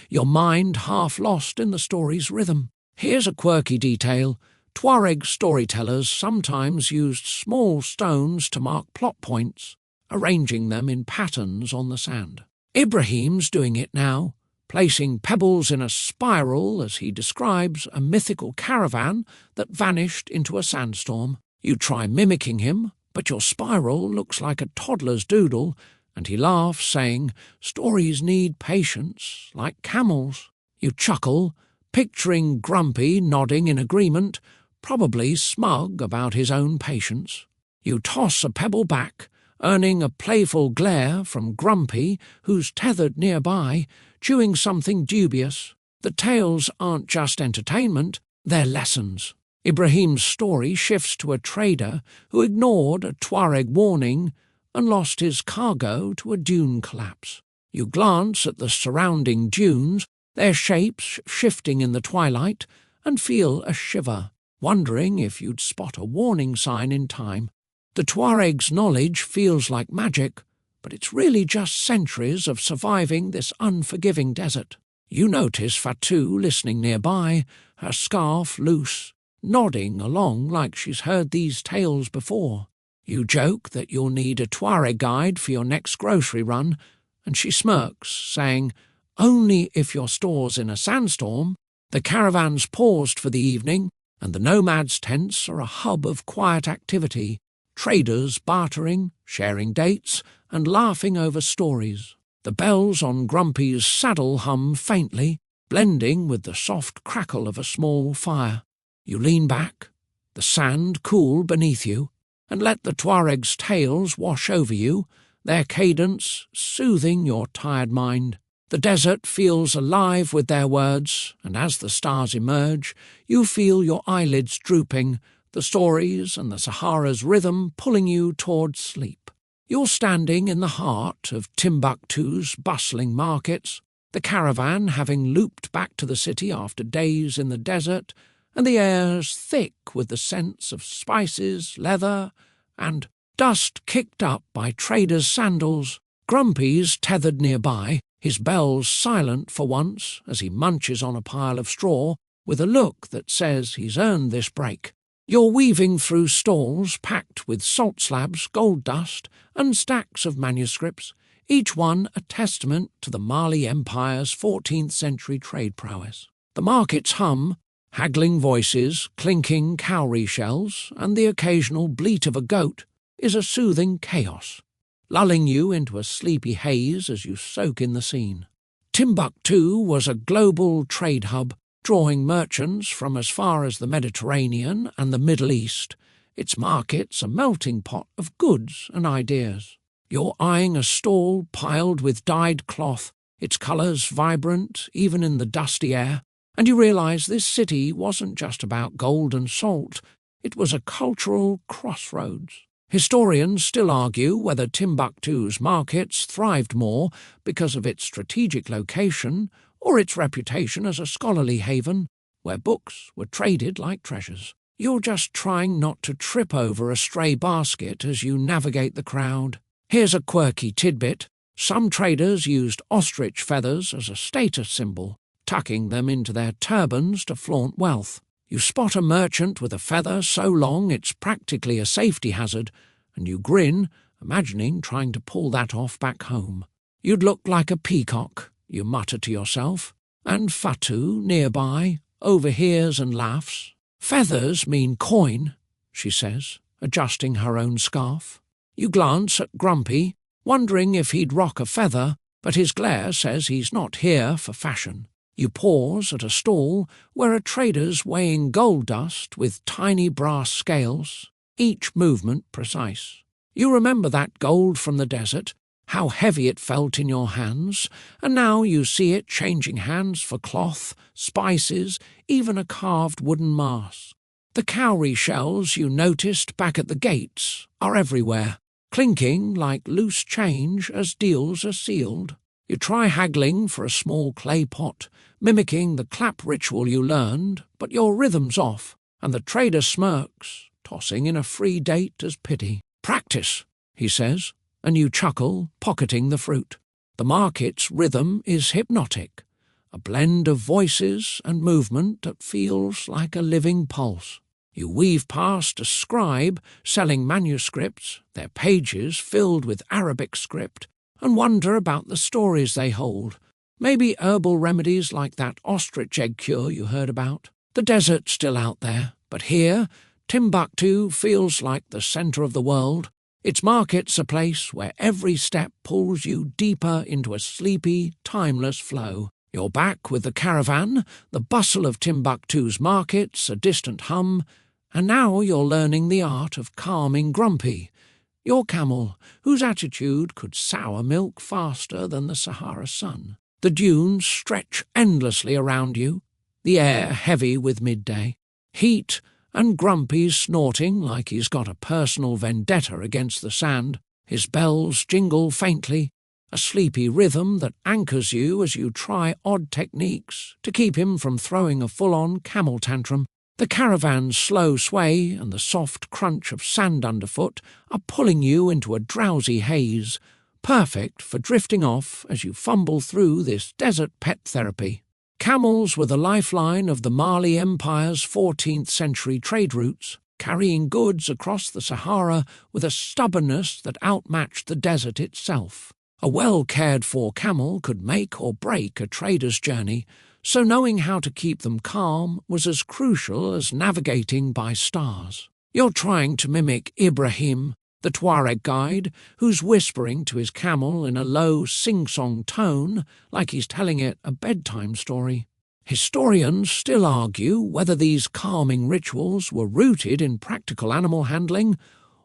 your mind half lost in the story's rhythm. Here's a quirky detail. Tuareg storytellers sometimes used small stones to mark plot points, arranging them in patterns on the sand. Ibrahim's doing it now, placing pebbles in a spiral as he describes a mythical caravan that vanished into a sandstorm. You try mimicking him, but your spiral looks like a toddler's doodle, and he laughs, saying, "Stories need patience, like camels." You chuckle, picturing Grumpy nodding in agreement, probably smug about his own patience. You toss a pebble back, earning a playful glare from Grumpy, who's tethered nearby, chewing something dubious. The tales aren't just entertainment, they're lessons. Ibrahim's story shifts to a trader who ignored a Tuareg warning and lost his cargo to a dune collapse. You glance at the surrounding dunes, their shapes shifting in the twilight, and feel a shiver, wondering if you'd spot a warning sign in time. The Tuareg's knowledge feels like magic, but it's really just centuries of surviving this unforgiving desert. You notice Fatou listening nearby, her scarf loose, nodding along like she's heard these tales before. You joke that you'll need a Tuareg guide for your next grocery run, and she smirks, saying, "Only if your store's in a sandstorm." The caravans paused for the evening, and the nomads' tents are a hub of quiet activity, traders bartering, sharing dates, and laughing over stories. The bells on Grumpy's saddle hum faintly, blending with the soft crackle of a small fire. You lean back, the sand cool beneath you, and let the Tuareg's tales wash over you, their cadence soothing your tired mind. The desert feels alive with their words, and as the stars emerge, you feel your eyelids drooping, the stories and the Sahara's rhythm pulling you towards sleep. You're standing in the heart of Timbuktu's bustling markets, the caravan having looped back to the city after days in the desert, and the air's thick with the scents of spices, leather, and dust kicked up by traders' sandals. Grumpy's tethered nearby, his bells silent for once as he munches on a pile of straw with a look that says he's earned this break. You're weaving through stalls packed with salt slabs, gold dust, and stacks of manuscripts, each one a testament to the Mali Empire's 14th century trade prowess. The markets hum, haggling voices, clinking cowrie shells, and the occasional bleat of a goat is a soothing chaos, lulling you into a sleepy haze as you soak in the scene. Timbuktu was a global trade hub, drawing merchants from as far as the Mediterranean and the Middle East, Its market's a melting pot of goods and ideas. You're eyeing a stall piled with dyed cloth, its colours vibrant even in the dusty air, and you realise this city wasn't just about gold and salt, it was a cultural crossroads. Historians still argue whether Timbuktu's markets thrived more because of its strategic location or its reputation as a scholarly haven where books were traded like treasures. You're just trying not to trip over a stray basket as you navigate the crowd. Here's a quirky tidbit. Some traders used ostrich feathers as a status symbol, tucking them into their turbans to flaunt wealth. You spot a merchant with a feather so long it's practically a safety hazard, and you grin, imagining trying to pull that off back home. You'd look like a peacock, you mutter to yourself, and Fatu, nearby, overhears and laughs. Feathers mean coin, she says, adjusting her own scarf. You glance at Grumpy, wondering if he'd rock a feather, but his glare says he's not here for fashion. You pause at a stall where a trader's weighing gold dust with tiny brass scales, each movement precise. You remember that gold from the desert, how heavy it felt in your hands, and now you see it changing hands for cloth, spices, even a carved wooden mask. The cowrie shells you noticed back at the gates are everywhere, clinking like loose change as deals are sealed. You try haggling for a small clay pot, mimicking the clap ritual you learned, but your rhythm's off, and the trader smirks, tossing in a free date as pity. "Practice," he says, and you chuckle, pocketing the fruit. The market's rhythm is hypnotic, a blend of voices and movement that feels like a living pulse. You weave past a scribe selling manuscripts, their pages filled with Arabic script, and wonder about the stories they hold. Maybe herbal remedies like that ostrich egg cure you heard about. The desert's still out there, but here, Timbuktu feels like the centre of the world. Its market's a place where every step pulls you deeper into a sleepy, timeless flow. You're back with the caravan, the bustle of Timbuktu's markets, a distant hum, and now you're learning the art of calming Grumpy, your camel, whose attitude could sour milk faster than the Sahara sun. The dunes stretch endlessly around you, the air heavy with midday. Heat, and Grumpy's snorting like he's got a personal vendetta against the sand. His bells jingle faintly, a sleepy rhythm that anchors you as you try odd techniques to keep him from throwing a full-on camel tantrum. The caravan's slow sway and the soft crunch of sand underfoot are pulling you into a drowsy haze, perfect for drifting off as you fumble through this desert pet therapy. Camels were the lifeline of the Mali Empire's 14th century trade routes, carrying goods across the Sahara with a stubbornness that outmatched the desert itself. A well-cared-for camel could make or break a trader's journey, so knowing how to keep them calm was as crucial as navigating by stars. You're trying to mimic Ibrahim, the Tuareg guide, who's whispering to his camel in a low sing-song tone like he's telling it a bedtime story. Historians still argue whether these calming rituals were rooted in practical animal handling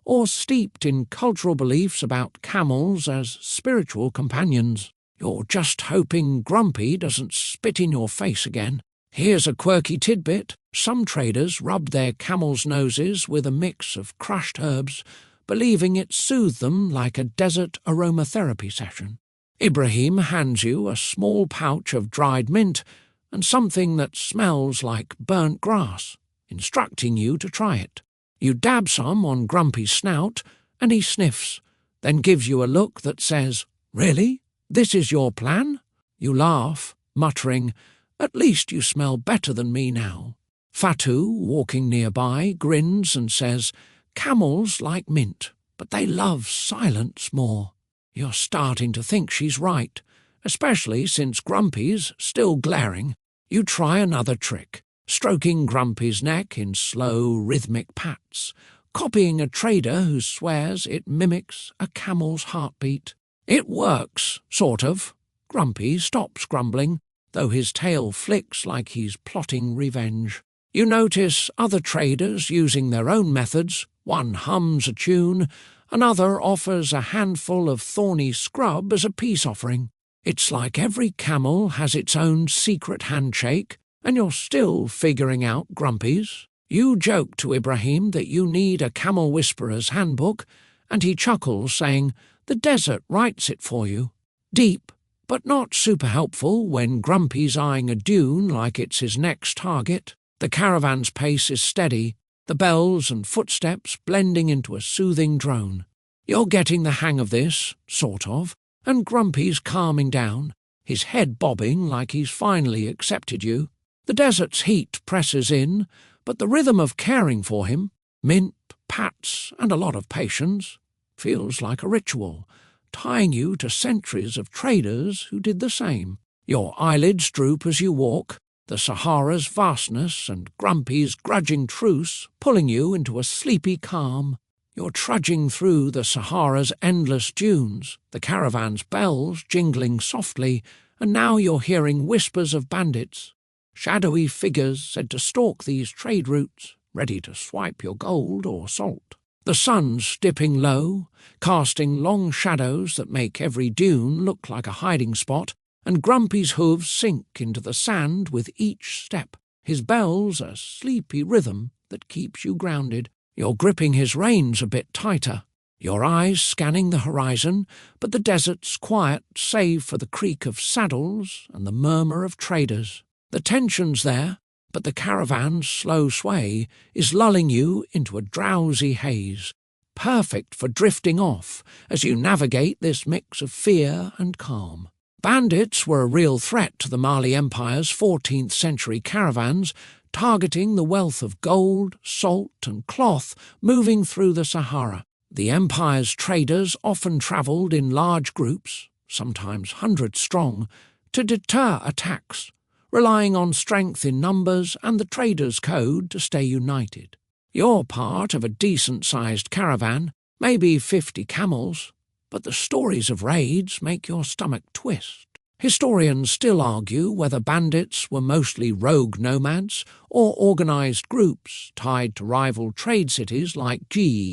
or steeped in cultural beliefs about camels as spiritual companions. You're just hoping Grumpy doesn't spit in your face again. Here's a quirky tidbit. Some traders rubbed their camels' noses with a mix of crushed herbs, believing it soothed them like a desert aromatherapy session. Ibrahim hands you a small pouch of dried mint and something that smells like burnt grass, instructing you to try it. You dab some on Grumpy's snout, and he sniffs, then gives you a look that says, "Really? This is your plan?" You laugh, muttering, "At least you smell better than me now." Fatu, walking nearby, grins and says, "Camels like mint, but they love silence more." You're starting to think she's right, especially since Grumpy's still glaring. You try another trick, stroking Grumpy's neck in slow, rhythmic pats, copying a trader who swears it mimics a camel's heartbeat. It works, sort of. Grumpy stops grumbling, though his tail flicks like he's plotting revenge. You notice other traders using their own methods, One hums a tune, another offers a handful of thorny scrub as a peace offering. It's like every camel has its own secret handshake, and you're still figuring out Grumpy's. You joke to Ibrahim that you need a camel whisperer's handbook, and he chuckles, saying, "The desert writes it for you." Deep, but not super helpful when Grumpy's eyeing a dune like it's his next target. The caravan's pace is steady, the bells and footsteps blending into a soothing drone. You're getting the hang of this, sort of, and Grumpy's calming down, his head bobbing like he's finally accepted you. The desert's heat presses in, but the rhythm of caring for him, mint, pats, and a lot of patience, feels like a ritual, tying you to centuries of traders who did the same. Your eyelids droop as you walk, the Sahara's vastness and Grumpy's grudging truce pulling you into a sleepy calm. You're trudging through the Sahara's endless dunes, the caravan's bells jingling softly, and now you're hearing whispers of bandits, shadowy figures said to stalk these trade routes, ready to swipe your gold or salt. The sun's dipping low, casting long shadows that make every dune look like a hiding spot, and Grumpy's hooves sink into the sand with each step, his bells a sleepy rhythm that keeps you grounded. You're gripping his reins a bit tighter, your eyes scanning the horizon, but the desert's quiet save for the creak of saddles and the murmur of traders. The tension's there, but the caravan's slow sway is lulling you into a drowsy haze, perfect for drifting off as you navigate this mix of fear and calm. Bandits were a real threat to the Mali Empire's 14th century caravans, targeting the wealth of gold, salt and cloth moving through the Sahara. The Empire's traders often travelled in large groups, sometimes hundreds strong, to deter attacks, relying on strength in numbers and the traders' code to stay united. You're part of a decent-sized caravan, maybe 50 camels, but the stories of raids make your stomach twist. Historians still argue whether bandits were mostly rogue nomads or organised groups tied to rival trade cities like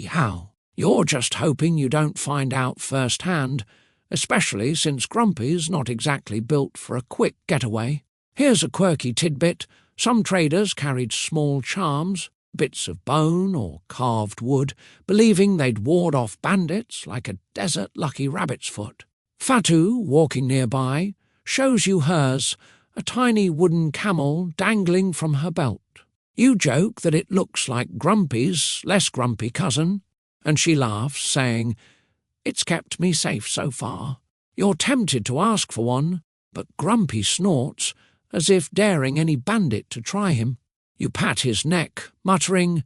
Hao. You're just hoping you don't find out firsthand, especially since Grumpy's not exactly built for a quick getaway. Here's a quirky tidbit. Some traders carried small charms, bits of bone or carved wood, believing they'd ward off bandits like a desert lucky rabbit's foot. Fatu, walking nearby, shows you hers, a tiny wooden camel dangling from her belt. You joke that it looks like Grumpy's less grumpy cousin, and she laughs, saying, "It's kept me safe so far." You're tempted to ask for one, but Grumpy snorts, as if daring any bandit to try him. You pat his neck, muttering,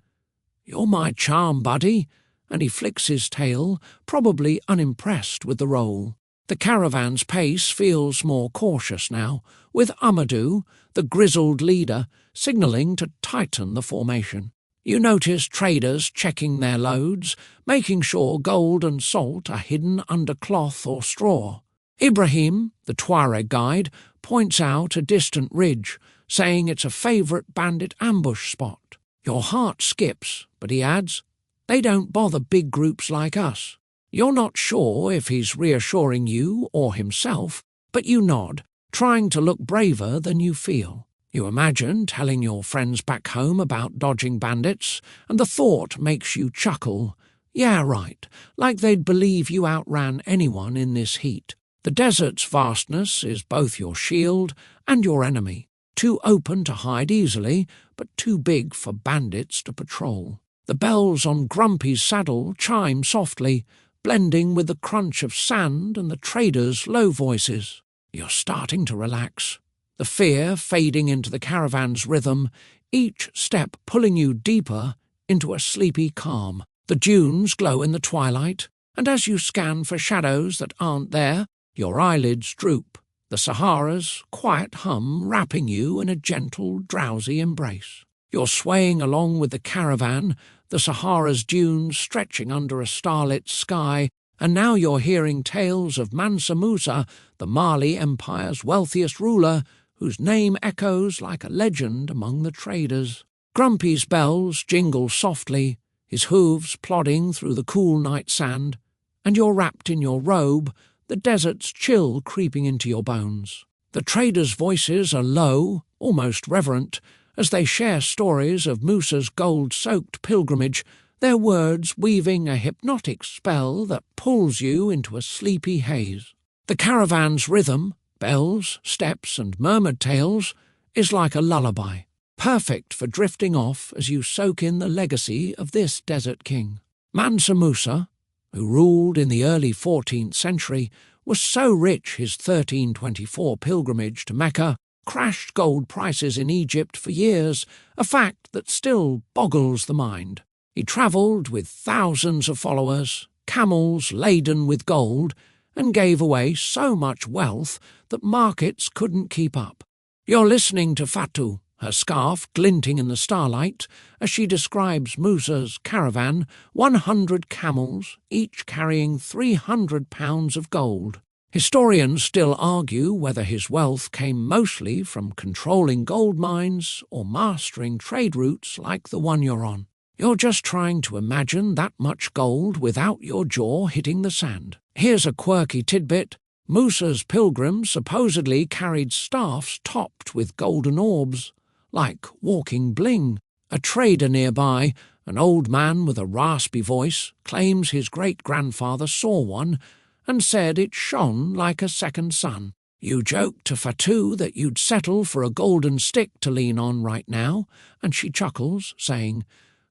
"You're my charm, buddy," and he flicks his tail, probably unimpressed with the role. The caravan's pace feels more cautious now, with Amadou, the grizzled leader, signalling to tighten the formation. You notice traders checking their loads, making sure gold and salt are hidden under cloth or straw. Ibrahim, the Tuareg guide, points out a distant ridge, saying it's a favourite bandit ambush spot. Your heart skips, but he adds, "They don't bother big groups like us." You're not sure if he's reassuring you or himself, but you nod, trying to look braver than you feel. You imagine telling your friends back home about dodging bandits, and the thought makes you chuckle. Yeah, right, like they'd believe you outran anyone in this heat. The desert's vastness is both your shield and your enemy, too open to hide easily, but too big for bandits to patrol. The bells on Grumpy's saddle chime softly, blending with the crunch of sand and the traders' low voices. You're starting to relax, the fear fading into the caravan's rhythm, each step pulling you deeper into a sleepy calm. The dunes glow in the twilight, and as you scan for shadows that aren't there, your eyelids droop, the Sahara's quiet hum wrapping you in a gentle, drowsy embrace. You're swaying along with the caravan, the Sahara's dunes stretching under a starlit sky, and now you're hearing tales of Mansa Musa, the Mali Empire's wealthiest ruler, whose name echoes like a legend among the traders. Grumpy's bells jingle softly, his hooves plodding through the cool night sand, and you're wrapped in your robe, the desert's chill creeping into your bones. The traders' voices are low, almost reverent, as they share stories of Musa's gold-soaked pilgrimage, their words weaving a hypnotic spell that pulls you into a sleepy haze. The caravan's rhythm, bells, steps, and murmured tales, is like a lullaby, perfect for drifting off as you soak in the legacy of this desert king. Mansa Musa, who ruled in the early 14th century, was so rich his 1324 pilgrimage to Mecca crashed gold prices in Egypt for years, a fact that still boggles the mind. He travelled with thousands of followers, camels laden with gold, and gave away so much wealth that markets couldn't keep up. You're listening to Fatu, her scarf glinting in the starlight, as she describes Musa's caravan, 100 camels, each carrying 300 pounds of gold. Historians still argue whether his wealth came mostly from controlling gold mines or mastering trade routes like the one you're on. You're just trying to imagine that much gold without your jaw hitting the sand. Here's a quirky tidbit. Musa's pilgrims supposedly carried staffs topped with golden orbs, like walking bling. A trader nearby, an old man with a raspy voice, claims his great-grandfather saw one and said it shone like a second sun. You joke to Fatu that you'd settle for a golden stick to lean on right now, and she chuckles, saying,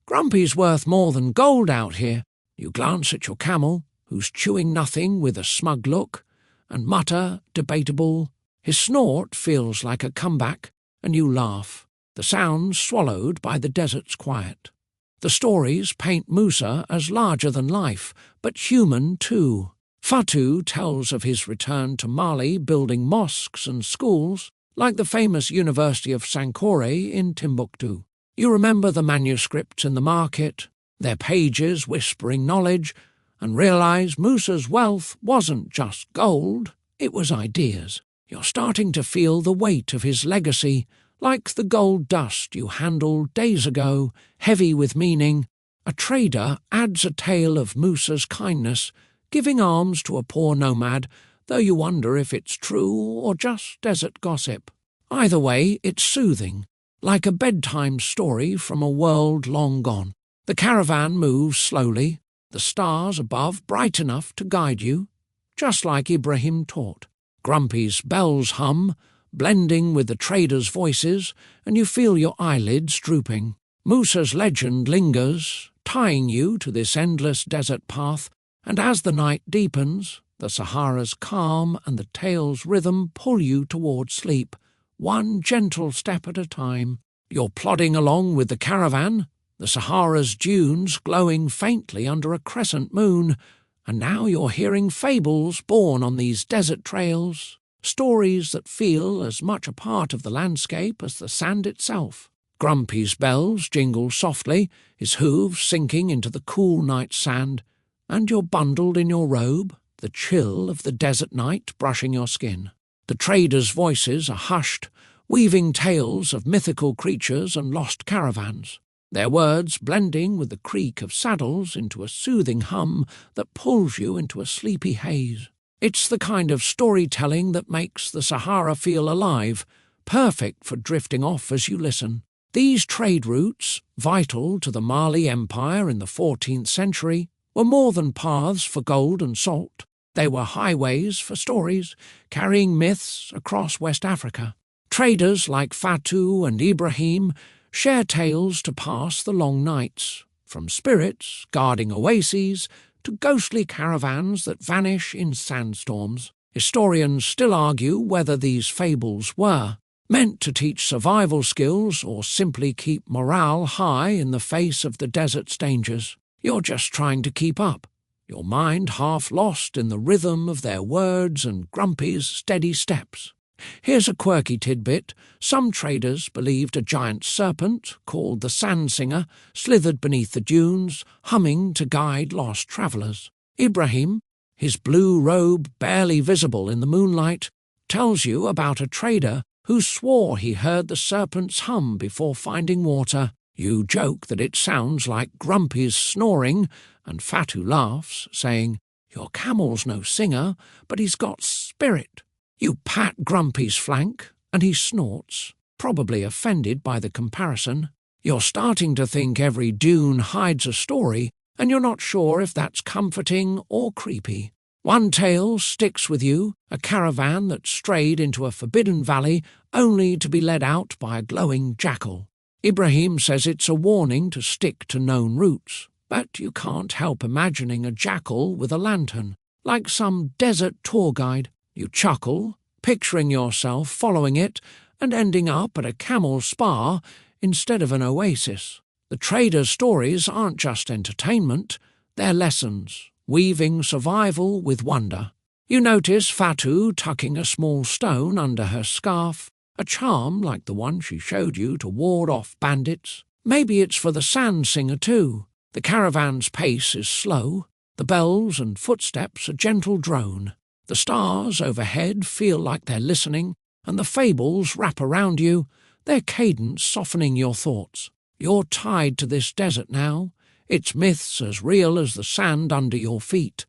"Grumpy's worth more than gold out here." You glance at your camel, who's chewing nothing with a smug look, and mutter, debatable. His snort feels like a comeback, and you laugh, the sounds swallowed by the desert's quiet. The stories paint Musa as larger than life, but human too. Fatu tells of his return to Mali building mosques and schools, like the famous University of Sankore in Timbuktu. You remember the manuscripts in the market, their pages whispering knowledge, and realise Musa's wealth wasn't just gold, it was ideas. You're starting to feel the weight of his legacy, like the gold dust you handled days ago, heavy with meaning. A trader adds a tale of Musa's kindness, giving alms to a poor nomad, though you wonder if it's true or just desert gossip. Either way, it's soothing, like a bedtime story from a world long gone. The caravan moves slowly, the stars above bright enough to guide you, just like Ibrahim taught. Grumpy's bells hum, blending with the traders' voices, and you feel your eyelids drooping. Musa's legend lingers, tying you to this endless desert path, and as the night deepens, the Sahara's calm and the tale's rhythm pull you toward sleep, one gentle step at a time. You're plodding along with the caravan, the Sahara's dunes glowing faintly under a crescent moon, and now you're hearing fables born on these desert trails, stories that feel as much a part of the landscape as the sand itself. Grumpy's bells jingle softly, his hooves sinking into the cool night sand, and you're bundled in your robe, the chill of the desert night brushing your skin. The traders' voices are hushed, weaving tales of mythical creatures and lost caravans, their words blending with the creak of saddles into a soothing hum that pulls you into a sleepy haze. It's the kind of storytelling that makes the Sahara feel alive, perfect for drifting off as you listen. These trade routes, vital to the Mali Empire in the 14th century, were more than paths for gold and salt. They were highways for stories, carrying myths across West Africa. Traders like Fatu and Ibrahim share tales to pass the long nights, from spirits guarding oases to ghostly caravans that vanish in sandstorms. Historians still argue whether these fables were meant to teach survival skills or simply keep morale high in the face of the desert's dangers. You're just trying to keep up, your mind half lost in the rhythm of their words and Grumpy's steady steps. Here's a quirky tidbit. Some traders believed a giant serpent, called the Sand Singer, slithered beneath the dunes, humming to guide lost travellers. Ibrahim, his blue robe barely visible in the moonlight, tells you about a trader who swore he heard the serpent's hum before finding water. You joke that it sounds like Grumpy's snoring, and Fatu laughs, saying, "Your camel's no singer, but he's got spirit." You pat Grumpy's flank, and he snorts, probably offended by the comparison. You're starting to think every dune hides a story, and you're not sure if that's comforting or creepy. One tale sticks with you, a caravan that strayed into a forbidden valley only to be led out by a glowing jackal. Ibrahim says it's a warning to stick to known routes, but you can't help imagining a jackal with a lantern, like some desert tour guide. You chuckle, picturing yourself following it and ending up at a camel spa instead of an oasis. The trader's stories aren't just entertainment, they're lessons, weaving survival with wonder. You notice Fatu tucking a small stone under her scarf, a charm like the one she showed you to ward off bandits. Maybe it's for the sand singer too. The caravan's pace is slow, the bells and footsteps a gentle drone. The stars overhead feel like they're listening, and the fables wrap around you, their cadence softening your thoughts. You're tied to this desert now, its myths as real as the sand under your feet.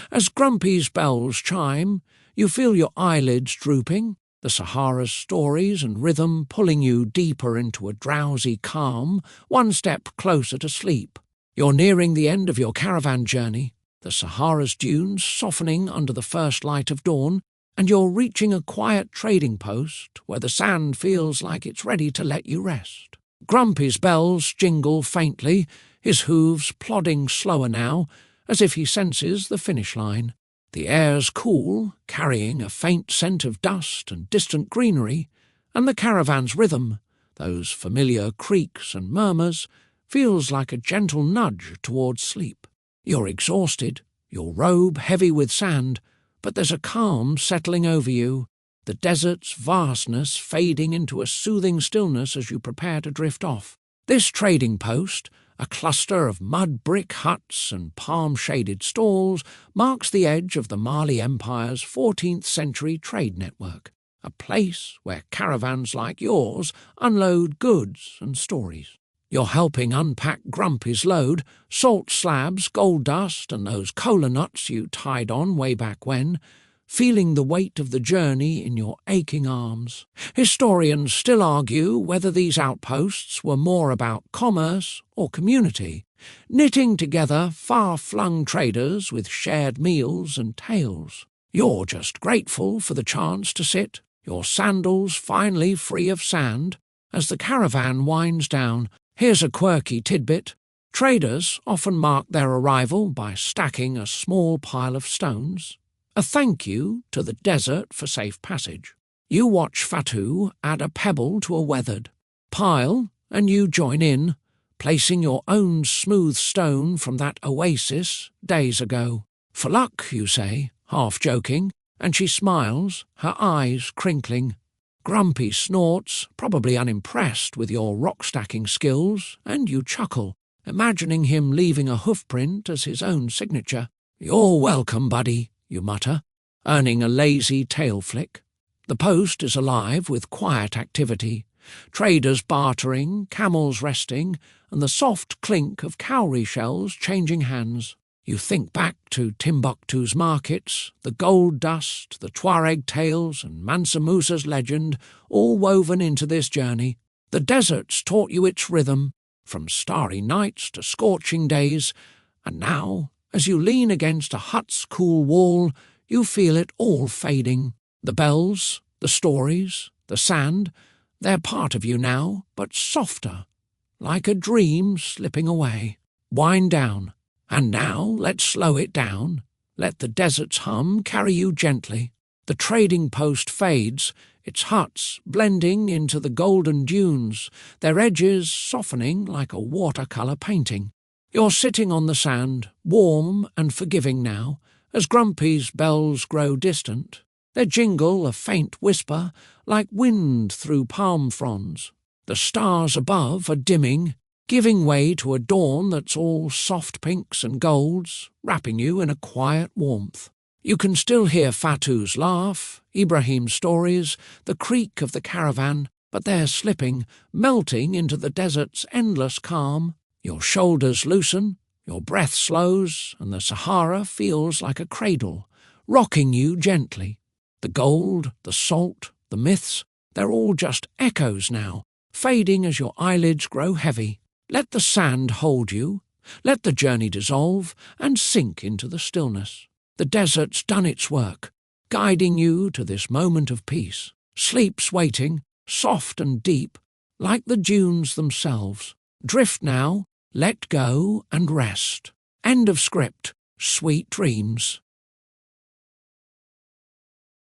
As Grumpy's bells chime, you feel your eyelids drooping, the Sahara's stories and rhythm pulling you deeper into a drowsy calm, one step closer to sleep. You're nearing the end of your caravan journey, the Sahara's dunes softening under the first light of dawn, and you're reaching a quiet trading post where the sand feels like it's ready to let you rest. Grumpy's bells jingle faintly, his hooves plodding slower now, as if he senses the finish line. The air's cool, carrying a faint scent of dust and distant greenery, and the caravan's rhythm, those familiar creaks and murmurs, feels like a gentle nudge towards sleep. You're exhausted, your robe heavy with sand, but there's a calm settling over you, the desert's vastness fading into a soothing stillness as you prepare to drift off. This trading post, a cluster of mud brick huts and palm-shaded stalls, marks the edge of the Mali Empire's 14th century trade network, a place where caravans like yours unload goods and stories. You're helping unpack Grumpy's load, salt slabs, gold dust, and those cola nuts you tied on way back when, feeling the weight of the journey in your aching arms. Historians still argue whether these outposts were more about commerce or community, knitting together far-flung traders with shared meals and tales. You're just grateful for the chance to sit, your sandals finally free of sand, as the caravan winds down. Here's a quirky tidbit. Traders often mark their arrival by stacking a small pile of stones, a thank you to the desert for safe passage. You watch Fatu add a pebble to a weathered pile, and you join in, placing your own smooth stone from that oasis days ago. "For luck," you say, half joking, and she smiles, her eyes crinkling. Grumpy snorts, probably unimpressed with your rock-stacking skills, and you chuckle, imagining him leaving a hoofprint as his own signature. "You're welcome, buddy," you mutter, earning a lazy tail flick. The post is alive with quiet activity, traders bartering, camels resting, and the soft clink of cowrie shells changing hands. You think back to Timbuktu's markets, the gold dust, the Tuareg tales, and Mansa Musa's legend, all woven into this journey. The desert's taught you its rhythm, from starry nights to scorching days, and now, as you lean against a hut's cool wall, you feel it all fading. The bells, the stories, the sand, they're part of you now, but softer, like a dream slipping away. Wind down. And now let's slow it down. Let the desert's hum carry you gently. The trading post fades, its huts blending into the golden dunes, their edges softening like a watercolour painting. You're sitting on the sand, warm and forgiving now, as Grumpy's bells grow distant. They jingle a faint whisper, like wind through palm fronds. The stars above are dimming, giving way to a dawn that's all soft pinks and golds, wrapping you in a quiet warmth. You can still hear Fatu's laugh, Ibrahim's stories, the creak of the caravan, but they're slipping, melting into the desert's endless calm. Your shoulders loosen, your breath slows, and the Sahara feels like a cradle, rocking you gently. The gold, the salt, the myths, they're all just echoes now, fading as your eyelids grow heavy. Let the sand hold you. Let the journey dissolve and sink into the stillness. The desert's done its work, guiding you to this moment of peace. Sleep's waiting, soft and deep, like the dunes themselves. Drift now, let go and rest. End of script. Sweet dreams.